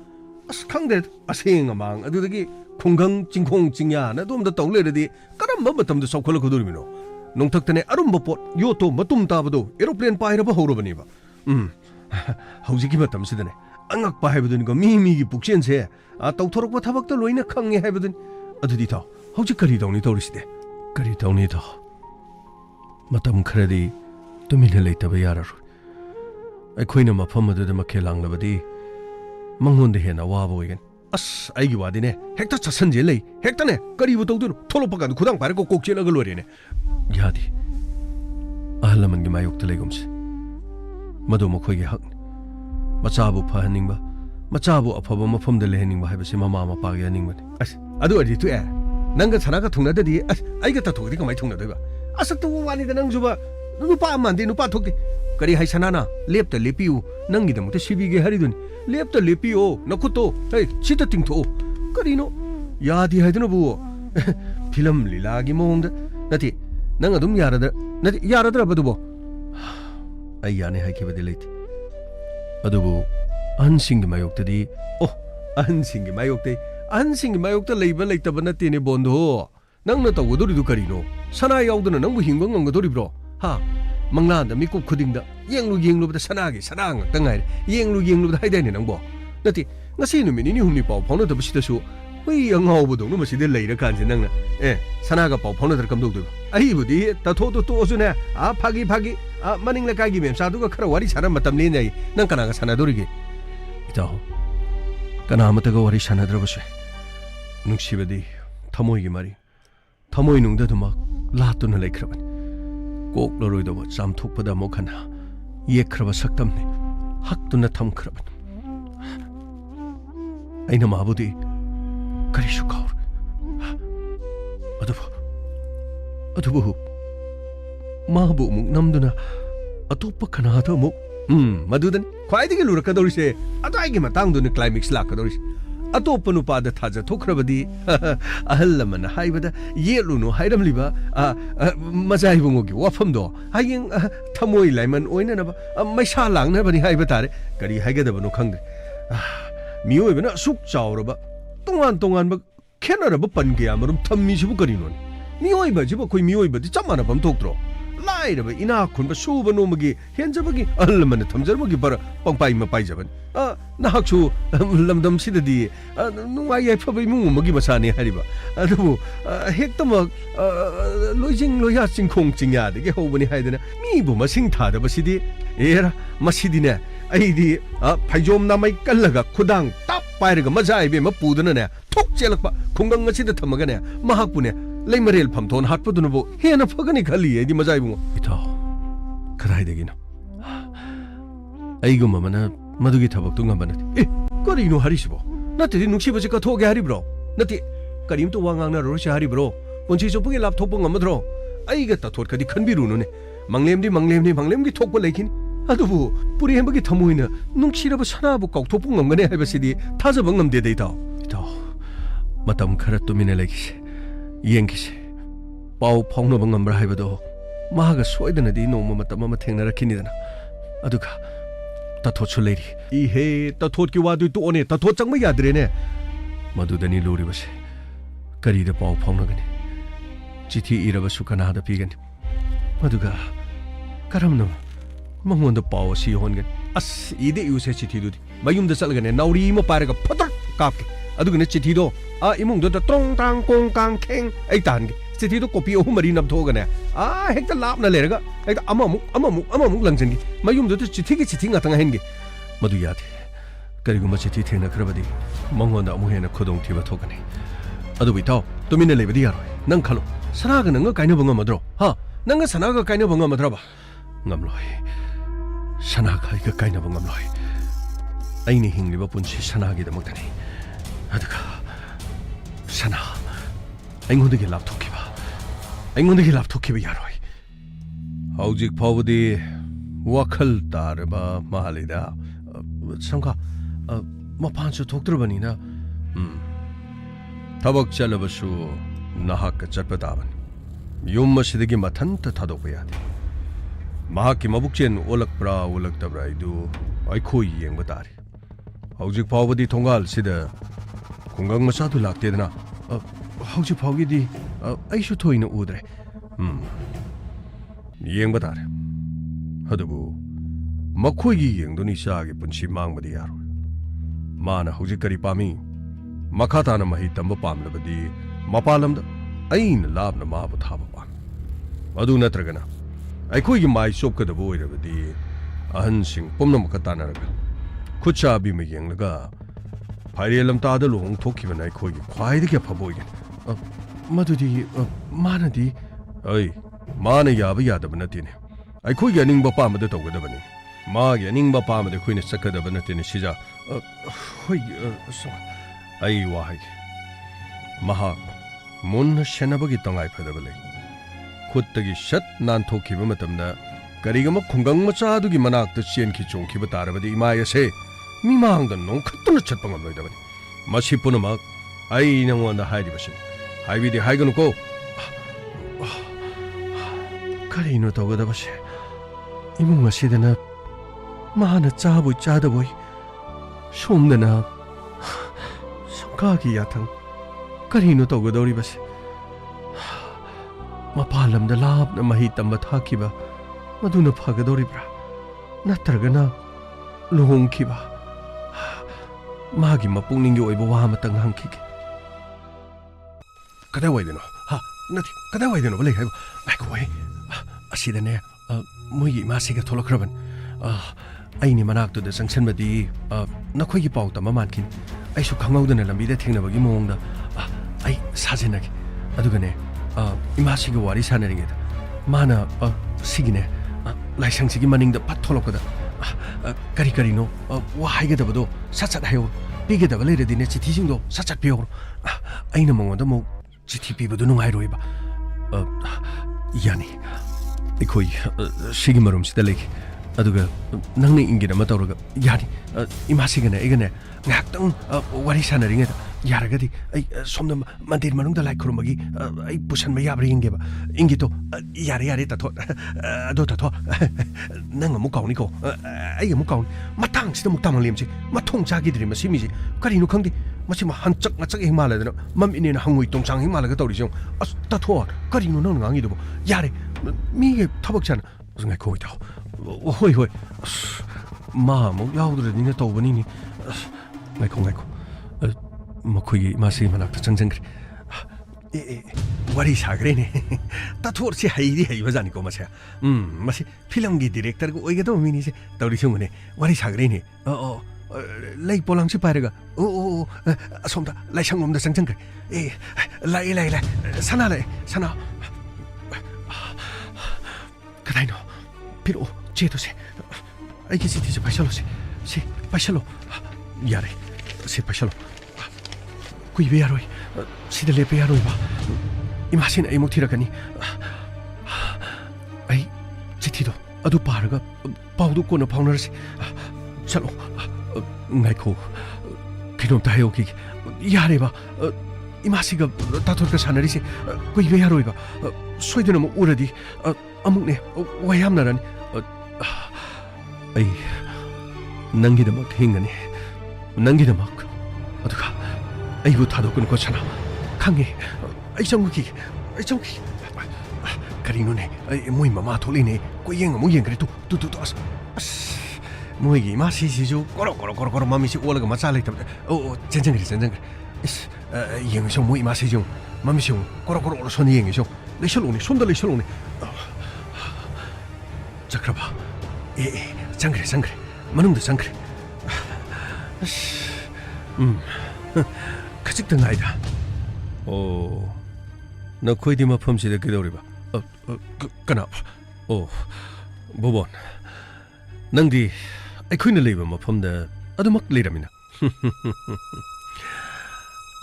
A: 아스 캉데 아세잉아망 아두다기 건강 징콩 징야 나도음다 떠울레르디 까람바 바텀도 속콜로 고도르미노 농탁단에 아름버pot 요토 마툼 따바도 에로플레인 파이러바 호로바니바 하우지기 마탐시드네 앙악 파이버든 거 미미기 북센세 떠토록바 타박도 로이나 캉게 하이버든 아두디타 하우지 까리다우니 떠우리시데 까리다우니다 마탐 크레디 tuminhe leitaba yararu aikoina mafamadu makhelanglabadi manghonde hena waba oigan as aigi wadine hekta chasanje lei hekta ne karibu tawdun tholopaga khudang bare ko kokchelaga lorene yadi ahlaman gi mayok telegumse madu mokhoigi hak machabu phahaningba machabu afaba mafamda leheningba haibase mama mapa gi aningba as adu adi tu e nanga thanaga thungnadadi as aiga ta thogdi kamai thungnadoiba asaktu wani da nang juba 누파 만데 누파 톡데 그리 하이사나나 랩다 레피우 낭기다부터 시비게 하리더니 랩다 레피오 너코토 에이 치다 띵토 그리노 야디 하이드노부 필름 리라기 모홍다 나티 낭아 좀 야라다 나티 야라더라 버두보 아이야네 하이케베데 레이트 아두부 안싱기 마욕다디 안싱기 마욕데 안싱기 마욕다 레이바 레이타바 나티네 본도 낭나 타고도리도 그리노 사나 야우드나 낭부 힝방 응거도리브로 하 망라한다 미국 코딩다 예eng루보다 사나게 사나가 땅아이 예eng루보다 하이다니 낭보 나티 나시 누미니 humni pau phone da bisi da su hui angau budong no maside leira kanse nangna sanaga pau phone dar kam dog du ai budi ta tho to osune phagi maning la kai gi mem sa du ga khara wari sana matam le nai nang kana ga sana dori gi ita kana amata ga wari sana dra base nungsibadi thamoi gi mari thamoi nung da duma la tu na lekhraban kok loroi da cham thuk pada mo khana ye khraba saktam ne hak tu na tham khraban aina mabudi karisu kaur adubu mabu muk namduna atopa khana tho muk madudan khwaidigi lurakadori se atai gi matang dun climax lakadori atopa nu pada thaja thokrabadi ahal lamana haibada yelunu hairam liba majai bungo gi wafam do hayeng thamoi laiman oina na maisa langna bani haiba tare kari haigada banu khangde mioi bana suk chawraba tongan ba khenaraba pange amarum thammi sibu karino mioi ba jiba koi mioi ba di chamana bam tokdro lairaba ina khunba suba no magi henjabagi allamana thamjarmagi bara pangpai ma paijaban nahaksu lamdam sidadi nungai yai phabai mu magi masani hariba adu hektama loijing loya chingkhong chingya de ge hobani haidana mi bu masing thada basidi era masidi ne aidi phaijom namai kallaga khudang tap pairaga majai be ma pudana ne thok chelakpa khungang asida thamaga ne mahakpune leimarel phamthon hatpadunabo hena phagani khali edi majai bungo ita kharai degina aigu mamana madugi thabak tu ngambana karino harisibo natedi nungsibaje ka thoge haribro nati karim to wangang na ro sha haribro ponchi chopugi lap thopong ngamadro aiga ta thot khadi khanbiruno ne manglemgi thokpa leikhin adubu puri hembagi thamoina nungshiraba sanabu kaukthopung ngamgane haibasidi thajaba ngamde dei ta matam khara tumina lekise yengkise pau phongna ngambra haibado maga soidana di noma matam ma thengna rakhinidana aduka tathot chuleri I he tathot ki wadu to one tathot changma yadre ne madudani lori base kari da pau phongna gani chithi iraba sukana da pigani maduga karamno mangonda paw si hongen as ide use chithi du mayum da salgane nauri ma paraga phatak kapke adugane chithi do imung do trong tang kong kang kheng ai tan ge chithi do copy o mari nab thogane hekta lapna leraga hekta amamuk langchen ge mayum do chithi nga tanga hen ge madu yade kariguma chithi thena khrabadi mangonda amu hena khodong thiba thogane adu bitaw tumina lebadi yaro nang khalo sanaga nang kaina banga madro nang sanaga kaina banga madra ba ngamloi sanaga iga kaina bangamloi aini hingliba punchi sanagi da magdani aduga sana aingodagi lapthokiba yaroi haujik phawdi wakhal tarba mahalida sangka mapanchu thoktrabani na tabak chalabasu nahak chatpataban yum masidagi mathanta thadokba yade mahaki mabukchen olakpra olaktabra idu aikhoi yengba tari haujik phawbadi thongal sida khungang macha du lakte dana haujik phawgi di aishu thoina udre yengba tari hadubu makhoi gi yengdoni saagi punchi mangbadi yaro mana haujik kari pami makata na mahi tamba pamlabadi mapalamda ain labna mabu thaba pam adu natragana aikhoi gi mai shop ka da boy rabadi ahan sing pomna maka tanaraga khucha bi me yenglaga phairelam ta da long thokki ban aikhoi gi khwai de kya phaboy ge madudi manadi ai mana ya ba ya da ban tine aikhoi gi ning ba pa ma da tawga da bani ma gi ning ba pa ma da khoina sakka da ban tine sija hoi so ai wa hai maha mun shenabagi tangai phada bale खुत्तगी शत नानथोखिबा मतमदा करिगमा खुंगंग मचादुगी मनाक्ता चेनखि चोंखिबा तारबदि इमाय असे मिमांगदा नोंखत्तुना चटपा ngamloidabani masi punamak ai nangwanda hairibasi haibidi haiganuko karino tawgadabase imung asidana mahana chabu chadaboi somdana samkagi yathang karino tawgadoribase mapalamda labna mahi tamba thakiba maduna phagadoribra natragana luhongkiba magi mapungningi oiba wa matang hangkige कदा वाइदेनो हा नथि कदा वाइदेनो बले हाइबो आइको वाइ असिदने मोइ मासिगा थोलखरबन आइनि मनाक्तुदा संगसनबदी नखोइगी पाउ तमा मानखिन आइसु खंगौदना लंबीदा थेंनबगी मोंगदा आई साजेनगी अदुगने इमासिगा वारी सानरिङेदा माना सिगिने लाइसंसिगी मनिंगदा पत थोलकदा करी करीनो वा हाइगदबदो सचत हायो पिगदब लेरदिने चिठीसिंगदो सचत पियो आइना मंगोदा मो चिठी पिबदो नुंगाइरोइबा यानी इखोइ सिगी मरुमसिदा लेखि अदुगा नंगने इंगिना मा तौरगा यानी इमासिगने एगने ngakhtang wari sanariŋeda yaragadi ai somna mandir manungda lai khurumagi ai pusan ma yabra ingeba ingito yare ta tho ado ta tho nang amu kauni ko ai amu kauni matang sida muk tamang lemchi mathong jagi dri ma simi ji kari nu khangdi masi ma hanchak ngachak eng mala dana mam ine na hangui tongchang eng mala ga tawri jong as ta tho kari nu nang ngangi do yare mi ge thabak chan ngai khoi ta hoi ma mo yaudre ni na tawbani ni ngaiko मखुई मासी मनाक चंजंग्री वारी सागरेने ताथोर से हाइदी हाइबा जानी को मसे मसे फिल्म की डायरेक्टर को ओइगदो मिनी से तौरी सुंगने वारी सागरेने लै पोलांग से पारेगा ओ असोमदा लाइसंगोमदा चंजंग्री लाई सना कदाइनो फिर चेतो से आइकी सिटी से पैसलो यारे से पैसलो कुइबे यारोइ सिदा लेपे यारोइ बा इमासिन ai muk thirakani ai चिठीदो अदु पारगा पाउदु कोन फाउनरसि चलो ngaiko किनोम तायो कि यारे बा इमासिगा ताथोरका सानरिसि कुइबे यारोइ बा सोइदन म उरदि अमुकने वायामनारनि ai नंगिदमक हिंगनि नंगिदमक अदुगा आइबु थादोकुन को छना खांगे आई चंगुकी करिनुने मोइ ममा थोलिने को येंग मु येंग तु अस मोइगी मासी सिजु कोरो मामिसि ओलगा मचा लेतब ओ चेंजंगरि इस येंग सो मोइ मासी जु मामिसि कोरो ओल सोनि येंग सो लेसलोने सोंदा लेसलोने चक्रबा चंगरे मनुंगदा चंगरे खजिक्तंग आइदा ओ नखोइदि मफमसिदा किदौरिबा कना ओ बोबोन नंदी अखोइना लेबा मफमदा अदुमक लेरमिना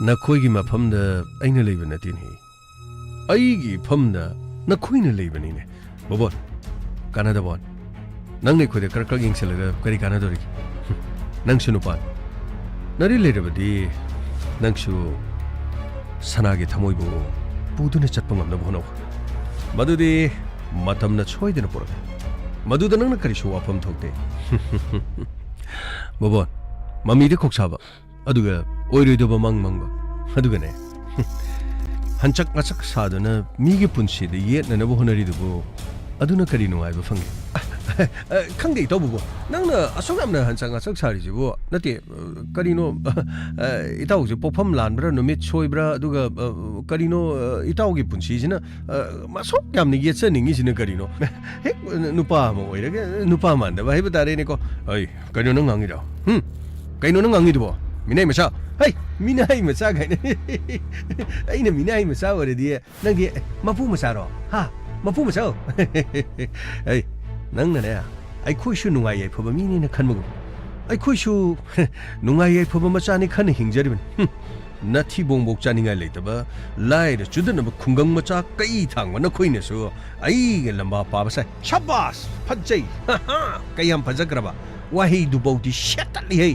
A: नखोइगी मफमदा अइना लेबा नतिनि अइगी फमदा नखोइना लेबनिने बोबोन कानादबोन नंगने खोइदा करकर यिंगसलगा करि कानादोरि नंगसु नुपान नरि लेरबदि नंगसु सनागे थमोइबु पुदुने चटप ngamna होनो मदुदि मतमना छोइदना पुरक मदुदा नंगना करिसु वाफम थोकते बोबोन ममीदे खोकसाबा अदुगा ओइरोइदोबा मंगबा अदुगने हंचक ngachak सादना मीगे पुनसिदे येतननबो होनरिदुबो अदुना करि नुआइबा फंगे खंगे तोबुबो नंगना असोगामना हंचक ngachak सारिजिबो नते करिनो इताउजे पोफम लानब्रा नुमित सोइब्रा अदुगा करिनो इताउगे पुनसिजिना मासोक यामनि येचनिंगि जिना करिनो हे नुपा म ओइरगे नुपा मानदबा हेबा तारेनेको ओइ करिनो नंग आंगिरा करिनो नंग आंगिदबो मिनाइ मसा हे मिनाइ मसा गाइने आइना मिनाइ मसा ओरेदि नंगे मपु मसारो हा मपु मसा हे नंगने अखोइसु नुंगाइ याइफबा मिनिना खनमगु अखोइसु नुंगाइ याइफबा मचानि खन हिंजरिबन नथि बोंबोक चानिंगाइ लेतबा लाइर चुदनब खुंगंग मचा कई थांगबन खोइनसु आइगे लंबा पाबसा शाबास फज्जै कयम फजग्रबा वाहि दुबौति शेतली हे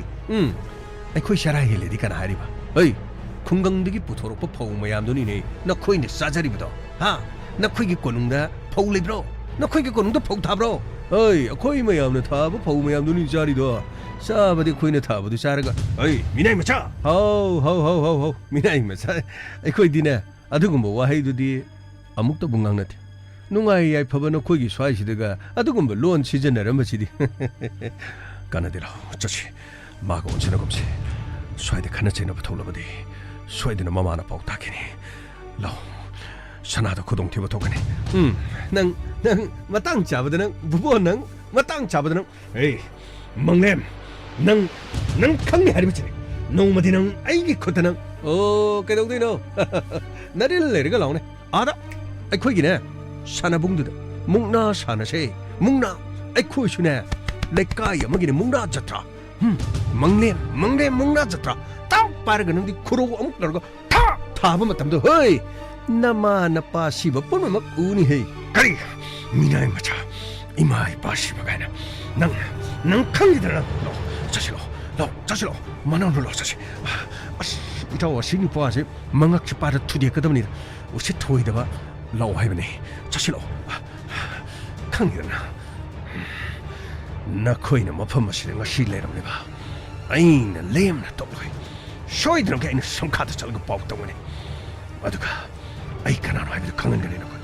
A: अखोइ सराइ हेलेदि कना हारिबा ओइ खुंगंदगी पुथोरप फौ मयामदुनि ने नखोइने साजरिबदो हा नखोइगे कोनुंगदा फौ लेब्रो नखोइगे कोनुंगदा फौ थाब्रो ओइ अखोइ मयामना थाबो फौ मयामदुनि जारिदो साबदि खोइने थाबदु सारगा ओइ मिनाइ मचा हौ मिनाइ मचा अखोइ दिना अदुगुम्बो वाहिदुदि अमुक्ता बुंगांग नथे नुंगाइ याइफबा नखोइगे स्वाइसिदगा अदुगुम्बो लोन सिजनरमबसिदि कानादिरा चछि मागो ओनसनगमसे स्वाइदे खना चेनब थौलबदि स्वाइदना ममाना पाउ ताकिनि लो सनादा खुदों थेब थोकने नंग मतंग चाबद नंग बुबो नंग मतंग चाबद नंग ए मंगलेम नंग खंगे हरिबचे नोमदि नंग आइगी खुद नंग ओ केदौदिनो नरिल लेरगा लाउने आदा अखोइगिने सानाबुंगदुदा मुंगना सानासे मुंगना अखोइसुने लेकाय अमगिने मुंगना जत्रा मंगले मुंगना जत्रा ताव पारगा नंगदि खुरो अमुक लरगा थाबा मतमदो होय नमा नपा शिव पुनमक उनी है करी मीनाय मचा इमाय पाशिव गाना नंग खंगिदना लो चसिलो मनाउनु लो चसि इटाव सिनि पासे मंगक पार थुदे कदमनि उसे थोइदबा लो हाइबने चसिलो खंगिदना नखोइना मफम असिरे ngasi लेरमनेबा आइना लेमना तोलoi सोइदन के इन संखात चलग पाउ तमने अदुका आई कनानो हाइबे खंगनगने नको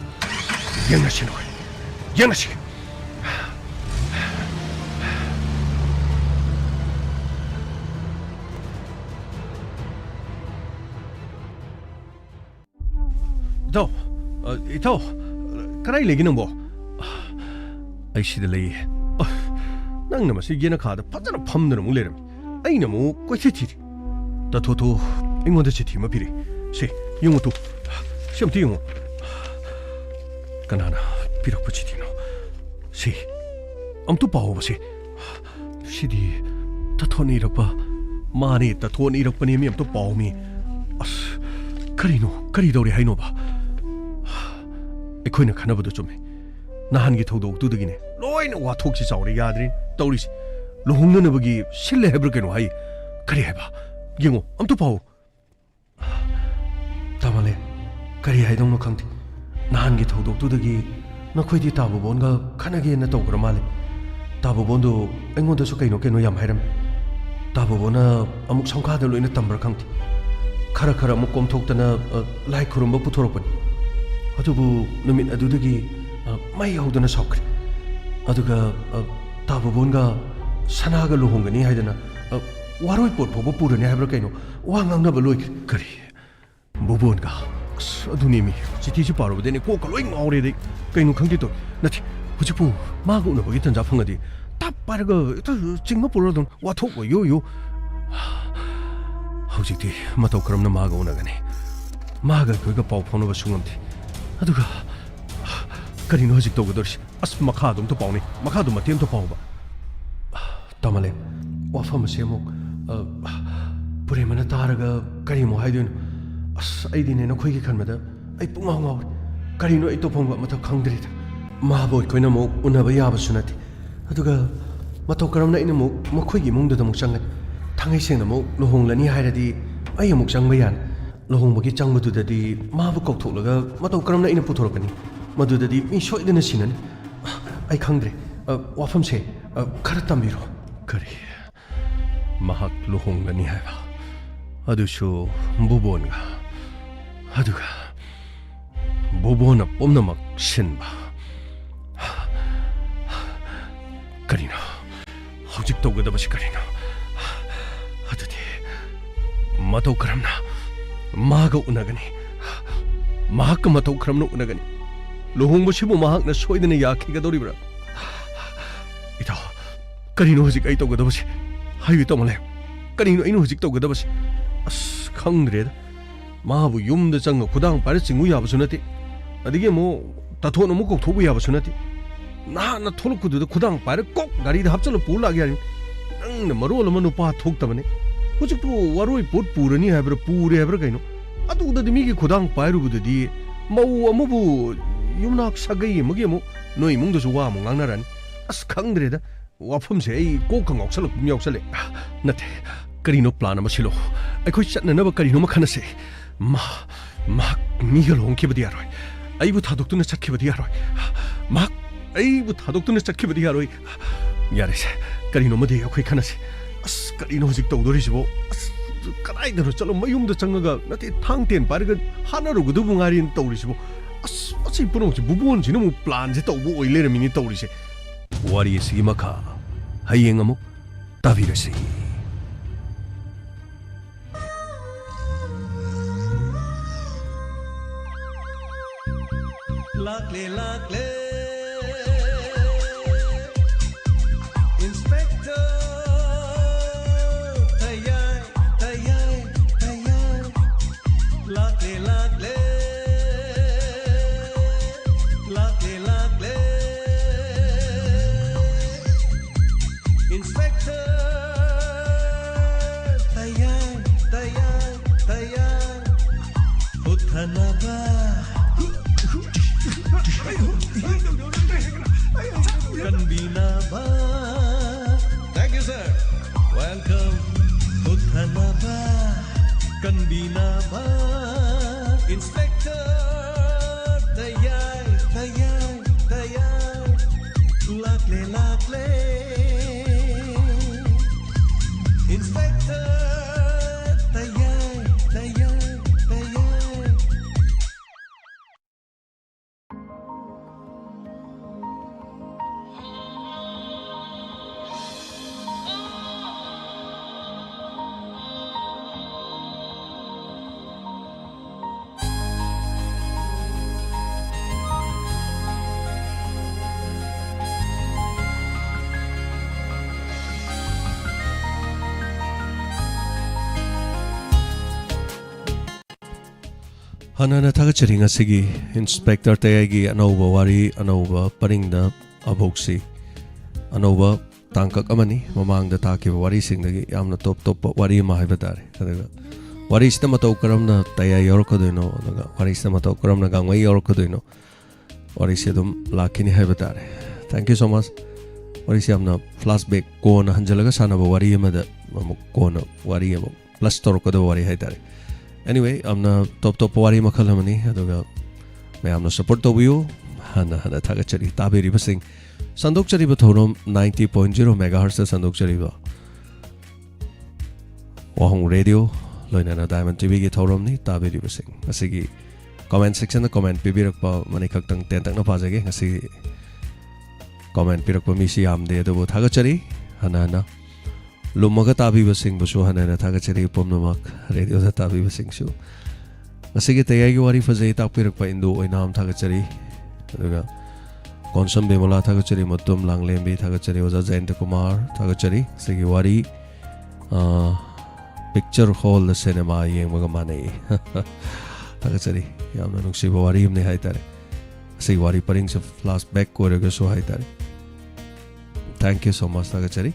A: यंगसी इथो कराई लेगी नंबो ऐसिद लई नंग नमसे येना खादा फजना फमदन मु लेरम अइना मु कोइसे थिरि तथोथो इंगोंदा चिठी मा फिरे से यंगो तो सेमति यंगो कनाना पिरकपो चिठिनो से अमतु पाओ बसे सिदी तथोनि रपा माने तथोनि रपने मी अमतु पाओ मी अस करी दौरे हाइनोबा अखोइना खनाबदो चुमे नाहानगी थौदोक्तुदगिने लोइना वाथोकसि चावरे याद्रिन तौरिसि लुहुंगनबगी सिल्ले हेब्र केनो हाइ करी हाइबा यंगो अमतु पाओ तामाले करी हाइदोंनो खंगति नाहानगी थौदोक्तुदगी नखोइदि ताबोबोनगा खनागेना तौग्र माले ताबोबोनदो अइंगोंदसु कइनो याम हाइरम ताबोबोना अमुक संखादा लोइना तम्बर खंगति खरा अमुक कोमथोक्तना लाइ खुरुंबा पुथोरकपनि अदुबु नुमित अदुदगी मै हौदना सौख्रे अदुगा ताबोबोनगा सनागा लुहोंगनी हाइदना वारोइ पोट फोबो पुरने हाइब्र कइनो वा ngangnaba लोइख्रे करी बोबोनगा अदुनिमी चिठीसु पारोबदेने कोक लोइ ngawre दे कइनो खंगति तो नथि हुजिपु मागा उनबगी तंजा फंगदि ताप पारगा इतो चिंगमा पुरदन वाथोक यो हौजिति मतौ करमना मागा उनगने मागा कोइगा पाउ फाउनबा सुंगमथि अदुगा करिनो हजिक तौगदोरसि अस मखादुम तो पाउने मखादुम मतेम तो पाउबा तमले वाफम सेमो पुरेमना तारगा करिमो हाइदिन अस आइदिने नखोइगे खनमदा आइ पुंगाव ngaw करिनो आइ तो फंगबा मथा खंगद्रिद माबोय कोइना मो उनबा याबसु नथि अदुगा मतौ करमना इन मो मखोइगे मुंगददा मु चंगन थांगै सेंना मो लोहोंगलनी हाइरदि आइ अमुक चंगबा यान लोहोंबगी चंगबदुददि माबु कौथोलगा मतौ करमना इन पुथोरकनी मधुददि मी सोइदना सिनन आइ खंद्रे वाफमसे खरा तंबिरो करी महक लोहोंगलनी हाइबा अदुसु बुबोनगा अदुगा बुबोना पुमनमक सिनबा करिनो हौजिक तौगदबसि करिनो अदुदि मतौ करमना मागा उनगनी महक मतौ करमना उनगनी लोहोंबसिबु महकना सोइदना याखिगदोरिब्रा इता करिनो हजिक आइ तौगदबसि हाइबि तमले करिनो इनो हजिक तौगदबसि अस खंद्रेदा माबु युमदा चंग खुदांग पारे चिंगु याबसु नति अदिगे मो तथोन मु कोथोबु याबसु नति ना थोलकुदुदा खुदांग पारे कोक गारीदा हपचलो पु लागे यानि नंग मरोल मनु पा थोक्तबने हुजिकपु वारोइ पोट पुरनी हाइब्रा पुरे हाइब्रा कइनो अदुददि मिगे खुदांग पाइरुबुददि मौ अमुबु युमनाक सगै मगे मु नोइ मुंगदसु वा मु ngangnarani अस खंद्रेदा वाफमसे आई कोक ngawsalo म्यावसले नथे करिनो प्लान अमा सिलो अखोइ चटननबा करिनो मखनसे मा मिगल होंखिबदि यारोय आइबु थादोक्तुना चटखिबदि यारोय मा आइबु थादोक्तुना चटखिबदि यारोय यारेसे करिनो मदे अखोइ खनसे अस करिनो हजिक तौदोरिसिबो अस कनाइदरो चलो मयुमदा चंगगा नते थांगतेन पारगा हानरुगदुबु ngarin तौरिसिबो अस असी पुरोंसि बुबोनसिनो मु प्लान से तौबु ओइलेरमिनि तौरिसे वारी सिगी मखा हयेंग अमुक ताबिरसि Inspector Tayang Uthanaba Kanbinaba. Thank you, sir. Welcome. Uthanaba Kanbinaba. Inspector Tayang Lakle Inspector Tayang Hanana tagachari ngasigi Inspector Tayagi anauba wari anauba paringda aboksi anauba tangkak amani mamangda takiba wari singdagi yamna top wari ma haiba tare adaga wari sida matau karamna Tayai yorkodoino adaga wari sida matau karamna gangwai yorkodoino wari sidum lakini haiba tare. Thank you so much. Wari siyamna flashback kona hanjalaga sanaba wari amada kona wari amuk plus torkodo wari haitare. Anyway, amna top wari makhalamani aduga may amna support to you hana thagachari tabiri basing sandok chari ba thorom 90.0 megahertz sandok chari ba wahong radio loina Diamond TV gi thorom ni tabiri basing asigi comment section na comment pibirak pa mani khaktang ten tak na pajage asi comment pirak pa mi si amde adu thagachari hana Lumaga tabi basing busu hanana thagachari pomnamak radio da tabi basing su asigi Tayagi wari fazai takpirak pa indu oinam thagachari aduga konsam bemala thagachari matum langlembi thagachari oza Jayanta Kumar thagachari asigi wari picture hall the cinema yengmaga manai thagachari yamna nungsiba wari amne haitare asigi wari paring sa flashback koraga su haitare. Thank you so much thagachari.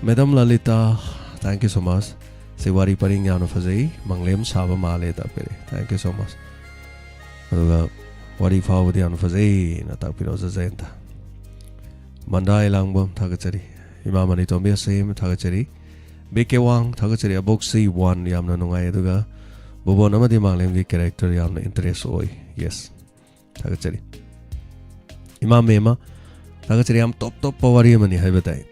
A: Madam Lalita, thank you so much. Siwari paring yano fazai manglem saba male tapere. Thank you so much. Aduga wari fawadi yano fazai na tapiro za Jayanta. Mandai langbom thagachari. Imamani tombi same thagachari. Beke wang thagachari aboksi one yamna nungai aduga bobo namadi manglem gi character yamna interest oi. Yes. Thagachari. Imam mema thagachari yam top pawari mani haibatai.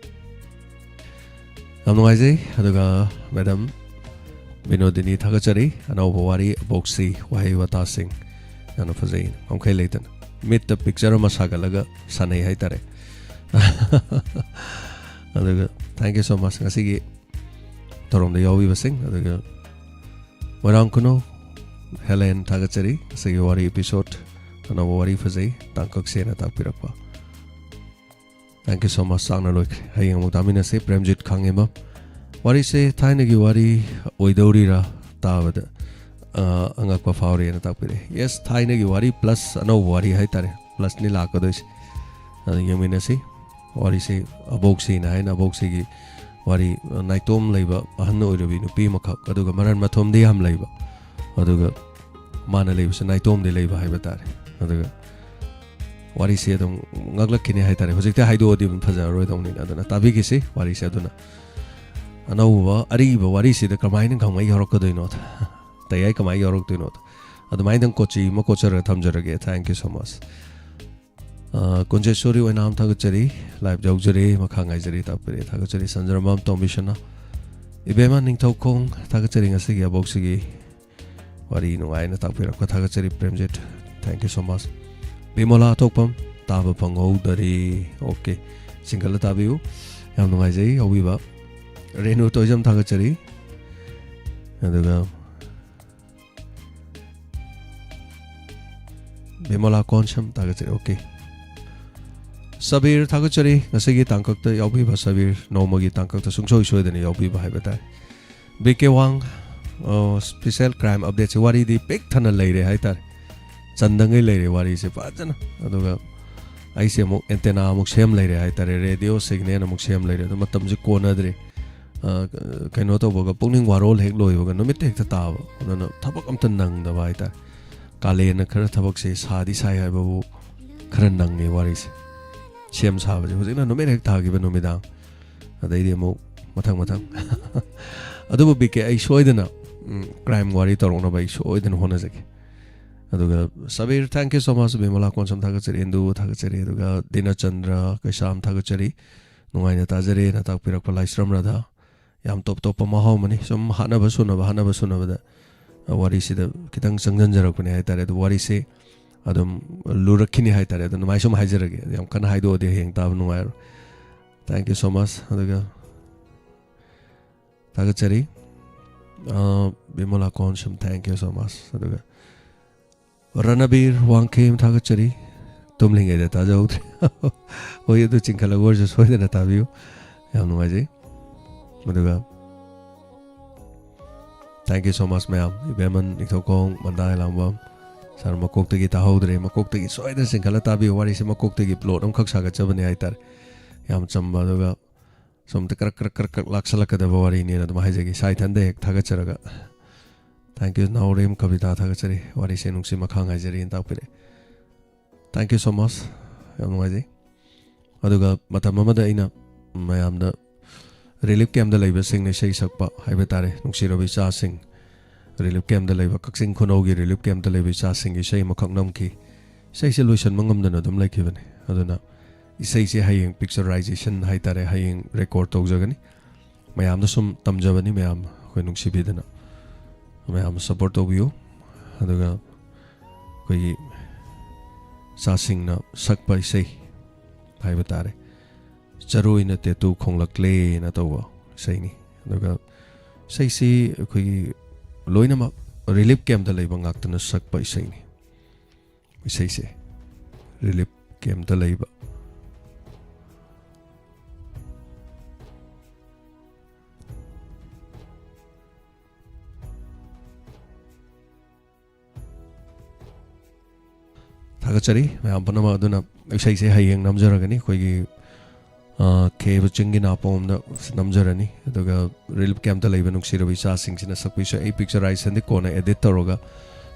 A: Namnungaizai aduga Madam Binodini thagachari anauba wari aboksi wahai wata sing yana fazai amkai leitan meet the picture masagalaga sanai haitare. Aduga thank you so much ngasigi torom de yawi basing aduga warangkuno Helen thagachari asigi wari episode anauba wari fazai tangkak sena takpirakpa. Thank you so much sangna loik hayang mutamina se Premjit khangema wari se thainagi wari oidorira tabada angakpa fauri na takpire. Yes thainagi wari plus anau wari haitare plus ni lakadois yamina se wari se aboksi na haina aboksi gi wari naitom leiba ahan oirabi nupi makha aduga maran mathom de ham leiba aduga mana leiba se naitom de leiba haibatare aduga wari se adum ngaglak kini haitare hojikta haido odi phajaro dongni aduna tabi gi se wari se aduna anauba ariba wari se da kamaina ngamai yorokdoino Tayai kamai yorokdoino adumai dang kochi ma kochara thamjarage. Thank you so much. Kunjeshwari oinam thagachari live jaujare makhangai jari tapire thagachari sanjaramam tombishana ibema ningthokong thagachari ngasigi aboksigi wari nungai na tapira ko thagachari Premjit. Thank you so much. Bimola Tokpam Taba Pango Dari okay single tabiu yam nungai obiba Renu Tojam thagachari aduga Bimola Konsham thagachari okay Sabir thagachari ngasigi tangkakta yobiba Sabir nomagi tangkakta sungsoi soidani yobiba haibata BK Wang special crime update wari di pek thana leire haitare Chandangai leire wari se pajana aduga
B: ꯑꯩꯁꯦ ꯑꯃꯨꯛ ꯑꯦꯟꯇꯦꯅꯥ ꯑꯃꯨꯛ ꯁꯦꯝ ꯂꯩꯔꯦ ꯍꯥꯏꯇꯥꯔꯦ ꯔꯦꯗꯤꯑꯣ ꯁꯤꯒꯅꯦꯜ ꯑꯃꯨꯛ ꯁꯦꯝ ꯂꯩꯔꯦ ꯑꯗꯨ ꯃꯇꯝꯁꯦ ꯀꯣꯟꯅꯗ꯭ꯔꯦ ꯀꯩꯅꯣ ꯇꯧꯕꯒ ꯄꯨꯛꯅꯤꯡ ꯋꯥꯔꯣꯜ ꯍꯦꯛ ꯂꯣꯏꯕꯒ ꯅꯨꯃꯤꯠꯇ ꯍꯦꯛꯇ ꯇꯥꯕ ꯑꯗꯨꯅ ꯊꯕꯛ ꯑꯝꯇ ꯅꯪꯗꯕ ꯍꯥꯏꯇꯥꯔꯦ ꯀꯥꯂꯦꯟꯅ ꯈꯔ ꯊꯕꯛꯁꯦ ꯁꯥꯗꯤ ꯁꯥꯏ ꯍꯥꯏꯕꯕꯨ ꯈꯔ ꯅꯪꯉꯦ ꯋꯥꯔꯤꯁꯦ ꯁꯦꯝ ꯁꯥꯕꯁꯦ ꯍꯧꯖꯤꯛꯅ ꯅꯨꯃꯤꯠ ꯍꯦꯛ ꯊꯥꯈꯤꯕ ꯅꯨꯃꯤꯗꯥꯡ ꯑꯗꯩꯗꯤ ꯑꯃꯨꯛ ꯃꯊꯪ ꯑꯗꯨꯕꯨ ꯕꯤꯀꯦ ꯑꯩ ꯁꯣꯏꯗꯅ ꯀ꯭ꯔꯥꯏꯝ ꯋꯥꯔꯤ ꯇꯧꯔꯛꯅꯕ ꯑꯩ ꯁꯣꯏꯗꯅ ꯍꯣꯠꯅꯖꯒꯦ ꯑꯗꯨꯒ ꯁꯕꯤꯔ ꯊꯦꯡꯛ ꯌꯨ ꯁꯣ ꯃꯆ ꯕꯤꯃꯂꯥ ꯀꯣꯟꯁꯝ ꯊꯥꯒꯠꯆꯔꯤ ꯏꯟꯗꯨ ꯊꯥꯒꯠꯆꯔꯤ ꯑꯗꯨꯒ ꯗꯤꯅꯆꯟꯗ꯭ꯔ ꯀꯩꯁꯥꯝ ꯊꯥꯒꯠꯆꯔꯤ ꯅꯨꯡꯉꯥꯏꯅ ꯇꯥꯖꯔꯦꯅ ꯇꯥꯛꯄꯤꯔꯛꯄ ꯂꯥꯏꯁ꯭ꯔꯝ ꯔꯥꯙꯥ ꯌꯥꯝ ꯇꯣꯞ ꯇꯣꯞꯄ ꯃꯍꯥꯎ ꯑꯃꯅꯤ ꯁꯨꯝ ꯍꯥꯠꯅꯕ ꯁꯨꯅꯕꯗ ꯋꯥꯔꯤꯁꯤꯗ ꯈꯤꯇꯪ ꯆꯪꯖꯟꯖꯔꯛꯄꯅꯦ ꯍꯥꯏꯇꯥꯔꯦ ꯑꯗꯨ ꯋꯥꯔꯤꯁꯦ ꯑꯗꯨꯝ ꯂꯨꯔꯛꯈꯤꯅꯤ ꯍꯥꯏꯇꯥꯔꯦ ꯑꯗꯨ ꯃꯥꯏ ꯁꯨꯝ ꯍꯥꯏꯖꯔꯒꯦ ꯌꯥꯝ ꯀꯟꯅ ꯍꯥꯏꯗꯣꯛꯑꯗꯤ ꯍꯌꯦꯡ ꯇꯥꯕ ꯅꯨꯡꯉꯥꯏꯔꯣꯏ ꯊꯦꯡꯛ ꯌꯨ ꯁꯣ ꯃꯆ ꯑꯗꯨꯒ ꯊꯥꯒꯠꯆꯔꯤ ꯕꯤꯃꯂꯥ ꯀꯣꯟꯁꯝ ꯊꯦꯡꯛ ꯌꯨ ꯁꯣ ꯃꯆ ꯑꯗꯨꯒ ꯔꯅꯕꯤꯔ ꯋꯥꯡꯈꯦꯝ ꯊꯥꯒꯠꯆꯔꯤ ꯇꯨꯝꯂꯤꯉꯩꯗ ꯇꯥꯖꯍꯧꯗ꯭ꯔꯦ ꯍꯣꯏ ꯑꯗꯨ ꯆꯤꯡꯈꯠꯂꯒ ꯑꯣꯏꯔꯁꯨ ꯁꯣꯏꯗꯅ ꯇꯥꯕꯤꯌꯨ ꯌꯥꯝ ꯅꯨꯡꯉꯥꯏꯖꯩ ꯑꯗꯨꯒ ꯊꯦꯡꯛ ꯌꯨ ꯁꯣ ꯃꯆ ꯃꯌꯥꯝ ꯏꯕꯦꯃꯟ ꯏꯊꯣꯛꯈꯣꯡ ꯃꯟꯗꯥꯏ ꯂꯥꯡꯕꯝ ꯁꯥꯔ ꯃꯀꯣꯛꯇꯒꯤ ꯇꯥꯍꯧꯗ꯭ꯔꯦ ꯃꯀꯣꯛꯇꯒꯤ ꯁꯣꯏꯗꯅ ꯆꯤꯡꯈꯠꯂ ꯇꯥꯕꯤꯌꯨ ꯋꯥꯔꯤꯁꯦ ꯃꯀꯣꯛꯇꯒꯤ ꯄ꯭ꯂꯣꯠ ꯑꯃꯈꯛ ꯁꯥꯒꯠꯆꯕꯅꯦ ꯍꯥꯏꯇꯥꯔꯦ ꯌꯥꯝ ꯆꯝꯕ ꯑꯗꯨꯒ ꯁꯣꯝꯇ ꯀꯔꯛ ꯂꯥꯛꯁꯜꯂꯛꯀꯗꯕ ꯋꯥꯔꯤꯅꯦꯅ ꯑꯗꯨꯝ ꯍꯥꯏꯖꯒꯦ ꯏꯁꯥ ꯏꯊꯟꯗ ꯍꯦꯛ ꯊꯥꯒꯠꯆꯔꯒ ꯊꯦꯡꯛ ꯌꯨ ꯅꯥꯎꯔꯦꯝ ꯀꯕꯤꯇꯥ ꯊꯥꯒꯠꯆꯔꯤ ꯋꯥꯔꯤꯁꯦ ꯅꯨꯡꯁꯤ ꯃꯈꯥꯡ ꯍꯥꯏꯖꯔꯤꯅ ꯇꯥꯛꯄꯤꯔꯦ ꯊꯦꯡꯛ ꯌꯨ ꯁꯣ ꯃꯆ ꯌꯥꯝ ꯅꯨꯡꯉꯥꯏꯖꯩ ꯑꯗꯨꯒ ꯃꯇꯝ ꯑꯃꯗ ꯑꯩꯅ ꯃꯌꯥꯝꯗ ꯔꯤꯂꯤꯐ ꯀꯦꯝꯞꯇ ꯂꯩꯕꯁꯤꯡꯅ ꯏꯁꯩ ꯁꯛꯄ ꯍꯥꯏꯕ ꯇꯥꯔꯦ ꯅꯨꯡꯁꯤꯔꯕ ꯏꯆꯥꯁꯤꯡ ꯔꯤꯂꯤꯐ ꯀꯦꯝꯞꯇ ꯂꯩꯕ ꯀꯛꯆꯤꯡ ꯈꯨꯅꯧꯒꯤ ꯔꯤꯂꯤꯐ ꯀꯦꯝꯞꯇ ꯂꯩꯕ ꯏꯆꯥꯁꯤꯡꯒꯤ ꯏꯁꯩ ꯑꯃꯈꯛ ꯅꯝꯈꯤ ꯏꯁꯩꯁꯦ ꯂꯣꯏꯁꯤꯟꯕ ꯉꯝꯗꯅ ꯑꯗꯨꯝ ꯂꯩꯈꯤꯕꯅꯤ ꯑꯗꯨꯅ ꯏꯁꯩꯁꯦ ꯍꯌꯦꯡ ꯄꯤꯛꯆꯔꯥꯏꯖꯦꯁꯟ ꯍꯥꯏꯇꯥꯔꯦ ꯍꯌꯦꯡ ꯔꯦꯀꯣꯔꯠ ꯇꯧꯖꯒꯅꯤ ꯃꯌꯥꯝꯗ ꯁꯨꯝ ꯇꯝꯖꯕꯅꯤ ꯃꯌꯥꯝ ꯑꯩꯈꯣꯏ ꯅꯨꯡꯁꯤꯕꯤꯗꯅ ꯃꯌꯥꯝ ꯁꯞꯄꯣꯔꯠ ꯇꯧꯕꯤꯌꯨ ꯑꯗꯨꯒ ꯑꯩꯈꯣꯏꯒꯤ ꯏꯆꯥꯁꯤꯡꯅ ꯁꯛꯄ ꯏꯁꯩ ꯍꯥꯏꯕ ꯇꯥꯔꯦ ꯆꯔꯣꯏꯅ ꯇꯦꯇꯨ ꯈꯣꯡꯂꯛꯂꯦꯅ ꯇꯧꯕ ꯏꯁꯩꯅꯤ ꯑꯗꯨꯒ ꯏꯁꯩꯁꯤ ꯑꯩꯈꯣꯏꯒꯤ ꯂꯣꯏꯅꯃꯛ ꯔꯤꯂꯤꯐ ꯀꯦꯝꯞꯇ ꯂꯩꯕ ꯉꯥꯛꯇꯅ ꯁꯛꯄ ꯏꯁꯩꯅꯤ ꯏꯁꯩꯁꯦ ꯔꯤꯂꯤꯐ ꯀꯦꯝꯞꯇ ꯂꯩꯕ ꯊꯥꯒꯠꯆꯔꯤ ꯃꯌꯥꯝ ꯄꯨꯝꯅꯃꯛ ꯑꯗꯨꯅ ꯏꯁꯩꯁꯦ ꯍꯌꯦꯡ ꯅꯝꯖꯔꯒꯅꯤ ꯑꯩꯈꯣꯏꯒꯤ ꯈꯦꯕ ꯆꯤꯡꯒꯤ ꯅꯥꯄꯣꯝꯗ ꯅꯝꯖꯔꯅꯤ ꯑꯗꯨꯒ ꯔꯤꯂꯤꯐ ꯀꯦꯝꯞꯇ ꯂꯩꯕ ꯅꯨꯡꯁꯤꯔꯕ ꯏꯆꯥꯁꯤꯡꯁꯤꯅ ꯁꯛꯄꯤꯁꯨ ꯑꯩ ꯄꯤꯛꯆꯔꯥꯏꯖꯦꯁꯟꯗꯤ ꯀꯣꯟꯅ ꯑꯦꯗꯤꯠ ꯇꯧꯔꯒ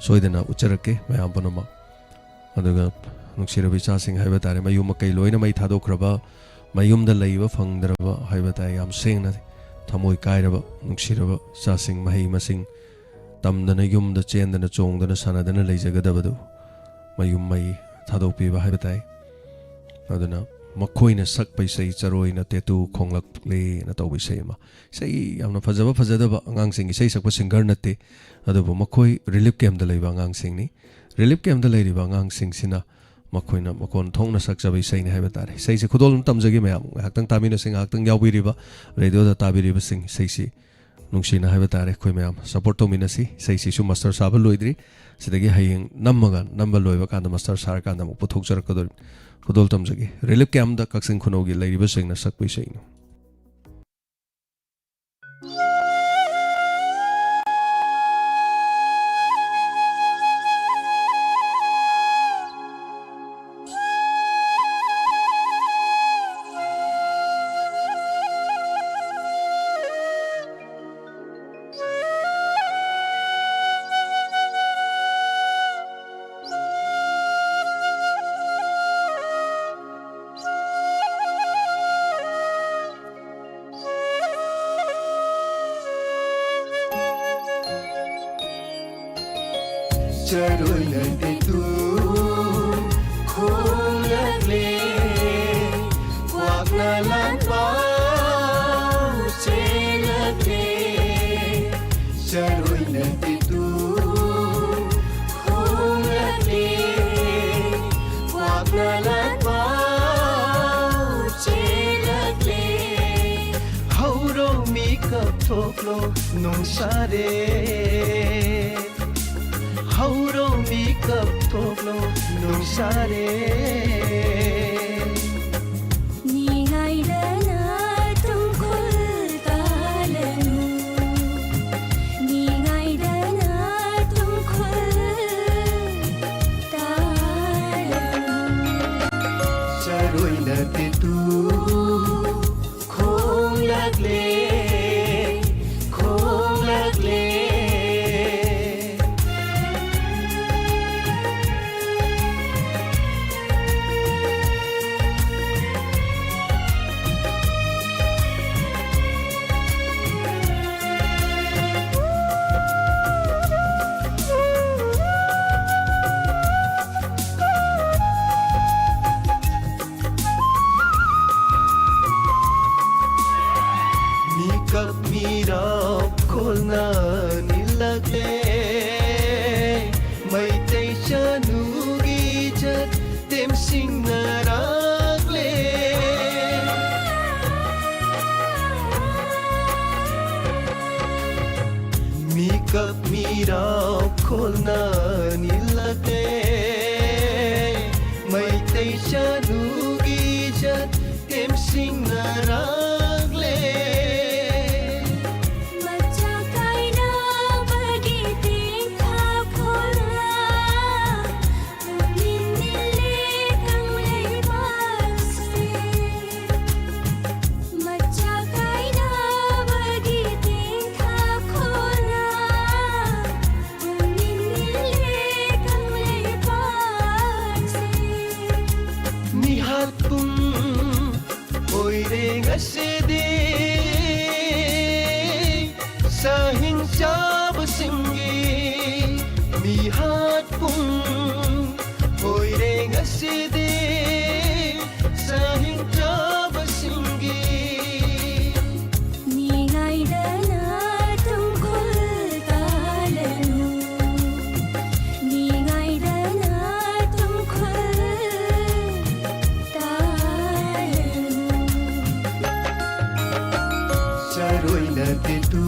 B: ꯁꯣꯏꯗꯅ ꯎꯠꯆꯔꯛꯀꯦ ꯃꯌꯥꯝ ꯄꯨꯝꯅꯃꯛ ꯑꯗꯨꯒ ꯅꯨꯡꯁꯤꯔꯕ ꯏꯆꯥꯁꯤꯡ ꯍꯥꯏꯕ ꯇꯥꯔꯦ ꯃꯌꯨꯝ ꯃꯀꯩ ꯂꯣꯏꯅ ꯃꯩ ꯊꯥꯗꯣꯛꯈ꯭ꯔꯕ ꯃꯌꯨꯝꯗ ꯂꯩꯕ ꯐꯪꯗ꯭ꯔꯕ ꯍꯥꯏꯕ ꯇꯥꯔꯦ ꯌꯥꯝ ꯁꯦꯡꯅ ꯊꯃꯣꯏ ꯀꯥꯏꯔꯕ ꯅꯨꯡꯁꯤꯔꯕ ꯏꯆꯥꯁꯤꯡ ꯃꯍꯩ ꯃꯁꯤꯡ ꯇꯝꯗꯅ ꯌꯨꯝꯗ ꯆꯦꯟꯗꯅ ꯆꯣꯡꯗꯅ ꯁꯥꯟꯅꯗꯅ ꯂꯩꯖꯒꯗꯕꯗꯨ ꯃꯌꯨꯝ ꯃꯩ ꯊꯥꯗꯣꯛꯄꯤꯕ ꯍꯥꯏꯕ ꯇꯥꯏ ꯑꯗꯨꯅ ꯃꯈꯣꯏꯅ ꯁꯛꯄ ꯏꯁꯩ ꯆꯔꯣꯏꯅ ꯇꯦꯇꯨ ꯈꯣꯡꯂꯛꯂꯦꯅ ꯇꯧꯕ ꯏꯁꯩ ꯑꯃ ꯏꯁꯩ ꯌꯥꯝꯅ ꯐꯖꯗꯕ ꯑꯉꯥꯡꯁꯤꯡ ꯏꯁꯩ ꯁꯛꯄ ꯁꯤꯡꯒꯔ ꯅꯠꯇꯦ ꯑꯗꯨꯕꯨ ꯃꯈꯣꯏ ꯔꯤꯂꯤꯐ ꯀꯦꯝꯞꯇ ꯂꯩꯕ ꯑꯉꯥꯡꯁꯤꯡꯅꯤ ꯔꯤꯂꯤꯐ ꯀꯦꯝꯞꯇ ꯂꯩꯔꯤꯕ ꯑꯉꯥꯡꯁꯤꯡꯁꯤꯅ ꯃꯈꯣꯏꯅ ꯃꯈꯣꯟ ꯊꯣꯛꯅ ꯁꯛꯆꯕ ꯏꯁꯩꯅꯤ ꯍꯥꯏꯕ ꯇꯥꯔꯦ ꯏꯁꯩꯁꯦ ꯈꯨꯗꯣꯜ ꯑꯃ ꯇꯝꯖꯒꯦ ꯃꯌꯥꯝ ꯉꯥꯏꯍꯥꯛꯇꯪ ꯇꯥꯃꯤꯟꯅꯁꯤ ꯉꯥꯏꯍꯥꯛꯇꯪ ꯌꯥꯎꯕꯤꯔꯤꯕ ꯔꯦꯗꯤꯑꯣꯗ ꯇꯥꯕꯤꯔꯤꯕꯁꯤꯡ ꯏꯁꯩꯁꯤ ꯅꯨꯡꯁꯤꯅ ꯍꯥꯏꯕ ꯇꯥꯔꯦ ꯑꯩꯈꯣꯏ ꯃꯌꯥꯝ ꯁꯞꯄꯣꯔꯠ ꯇꯧꯃꯤꯟꯅꯁꯤ ꯏꯁꯩꯁꯤꯁꯨ ꯃꯁꯇꯔ ꯁꯥꯕ ꯂꯣꯏꯗ꯭ꯔꯤ ꯁꯤꯗꯒꯤ ꯍꯌꯦꯡ ꯅꯝꯕ ꯂꯣꯏꯕ ꯀꯥꯟꯗ ꯃꯁꯇꯔ ꯁꯥꯔꯀꯥꯟꯗ ꯑꯃꯨꯛ ꯄꯨꯊꯣꯛꯆꯔꯛꯀꯗꯣꯔꯤ ꯈꯨꯗꯣꯜ ꯇꯝꯖꯒꯦ ꯔꯤꯂꯤꯐ ꯀꯦꯝꯞꯇ ꯀꯛꯆꯤꯡ ꯈꯨꯅꯧꯒꯤ ꯂꯩꯔꯤꯕꯁꯤꯡꯅ ꯁꯛꯄ ꯏꯁꯩꯅꯤ
C: चरोई नटे तू खोलले वागना लांबा चेलले चरोई नटे तू खोलले वागना लांबा चेलले हौरो मी cup थोक्लो नोंसारे Hauro mikap toklo nusare Ningay dana tungkol talanu Ningay dana tungkol talanu लगले खोंग लगले Mikap mirap kolna nilagde May tay siya nugijat temsing naragle Mikap mirap kolna nilagde May tay siya nugijat temsing naragle Sahing chaba singi mihat pung hoy re ngaside sahing chaba singi ni ngai dana tungkol talanu ni ngai dana tungkol talanu saroy na tu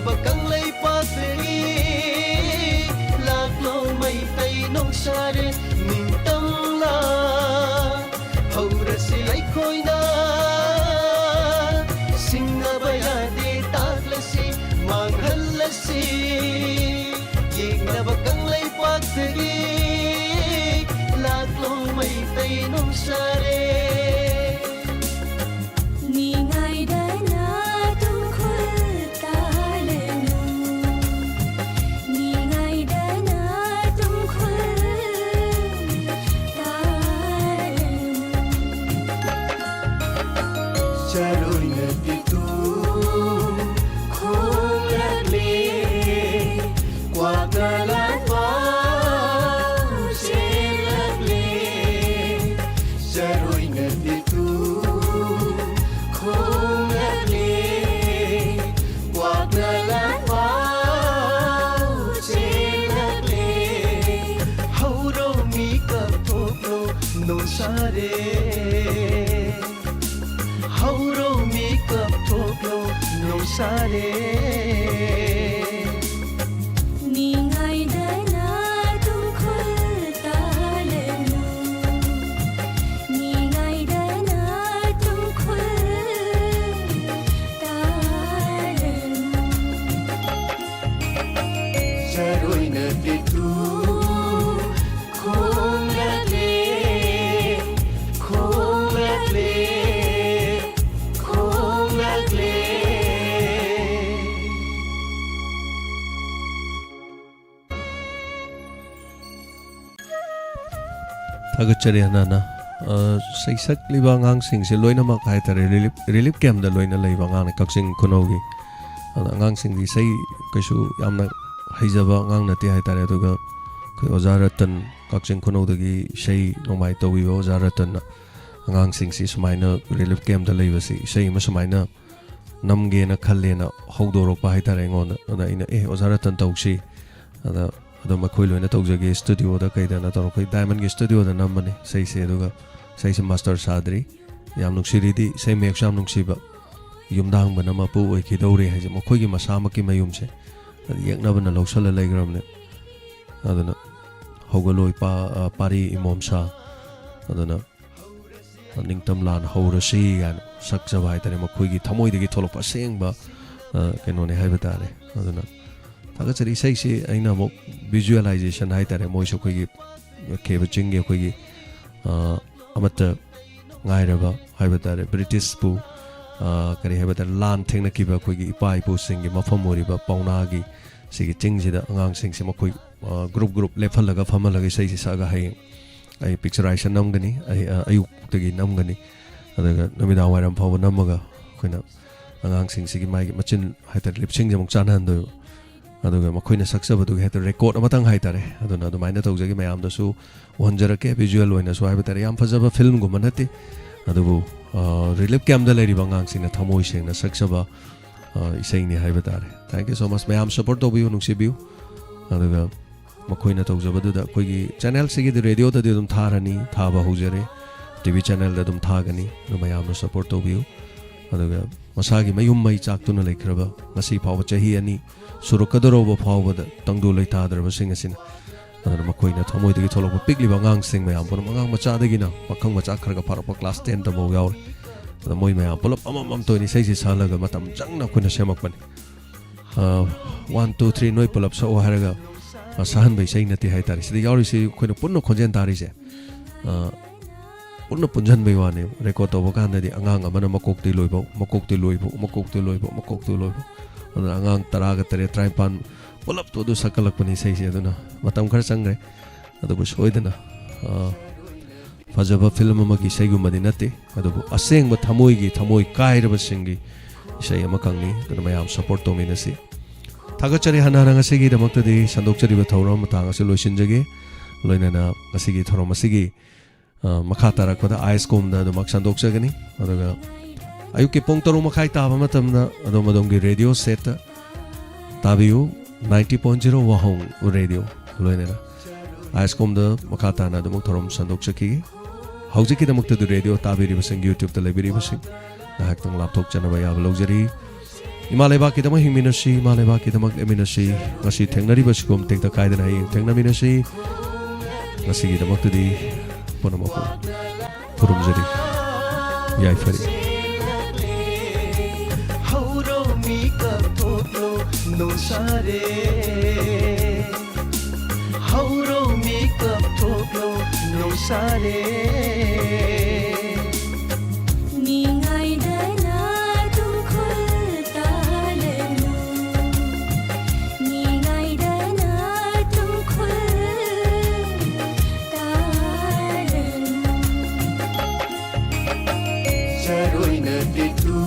C: Bakang lay pagperi Laklo may tay nong sare Ning tamla Haura sila'y koy na Sing na bayade taglasi Manghalasi Yeg na bakang lay pagperi Laklo may tay nong sare Charoy na dito kung lagli Kwagalan pa siya lagli Charoy na dito kung lagli Kwagalan pa siya lagli Hauro mikap toklo nung sare Hauro mikap toklo nung sare Ningay dana tungkol talanu Ningay dana tungkol talanu Saroina titu Khong lagle
B: Thagachari Hanana Saisak Libangang Sing Siloina Makaita Relief Camp the Loina Libangan Kaksing Konogi Angang Sing the Say Kashu Yamna Hizaba Gang Nati Haitare Tuga Ozaratan Kaksing Konodagi Shay Nomai Towi Ozaratan Angang Sing Si Sumaina Relief Camp the Lavasi Say Masumaina Namgena Kalena Hodoropa Haitarangon and Ozaratan Toksi the Makoilo in the Togagi studio, the Kaidana Toroki Diamond Studio, the Namani, say Seduga, says Master Sadri, Yamnuk Siridi, say make Shamnuk Shiba, Yumdang Banamapu, Kidori has a Mokogi Masamaki Mayumse, the Yaknavan Loksala Legramne, I don't know, Hogoloi Pari Imomsa, I don't know, Ningtamlan, Horasi, and Saksavite, and Mokogi, Tamoy the Gitolopa saying, but can only have it. I don't know. Thagachari say aina mo visualization haitare moiso koigi keba chinge koigi amata ngairaba haibata British pu kari haibata lan thengna kiba koigi ipai pu singi mafam moriba pauna gi sigi chingsida angang singsi makoi group lephalaga famalaga sei saga hai ai picturization namgani ai ayuk tagi namgani adaga namida wairam phawa namaga khoina angang singsi gi mai machin haitare lipsing jamuk chanan do aduga makoina saksabadu heter record amatang haitare aduna adumaina tawjagi mayamdasu wonjarake visual oina so haibatare yam fajaba film gumanati adubu relief camp da leri bangang singna thamoi sengna saksaba isengni haibatare. Thank you so much mayam support tobiu nungsibiu aduga makoina tawjabadu da koigi channel sigi de radio da dum tharani thaba hujare TV channel da dum thagani no mayam support tobiu aduga masagi mayum mai chaktuna lekraba ngasi phawa chahi ani Surukadoroba Power Tangdu Lata, the Vasing Sin, and Makoina Tomo de Tolo, Pigli Bangang sing my ample among Machadagina, Makang Machaka Parapa class 10 the Mogal, the Moima, pull up Amam Tony says his Halaga Matam Jangna Kuna Shemakman. 1, 2, 3 no pull up so Haraga, a son by saying that the Haitaris. The Yaris Kuna Puno Congentaris. Puno Punjan Baywane, record of Wakanda, the Anganga, Manamakok de Loibo, Mokok de Loibo, Mokok de Loibo, Mokok de Loibo. Angang taraga tare tripod pull up to do sakalak pani say aduna matam khar sangre adu soidana fajaba film amagi saigu madinate adu aseng ba thamoi gi thamoi kairaba singi sei amakangni kana mayam support to minasi thagachari hanara ngasigi damakta di sandokchari ba thoram matang ase loisinjage loinana ngasigi thoram asigi makhatara koda iscom da mak sandokchagani adaga Ayuki Pongtaru Makai Tava Matamna, Adomadongi radio set Tabiu 90.0 Wahong radio, Loinena. Ascom the Makatana, the Motorum Sandoksaki. Hausiki the Mukta the radio, Tabi Rivasing YouTube, the Library Rivasing, the Hacking laptop Janavaya luxury. Imalebaki the Mahiminashi, Malebaki the Makleminashi, Mashi Tenari Baskum, take the Kaidan Hay, Tengaminashi, Masigi the Mukti, Ponamoko, Purumzeri, Yaifari. No sare Hauro makeup toklo no sare Ningai dana tum khulta lenu Ningai dana tum khulta lenu Saroina de tu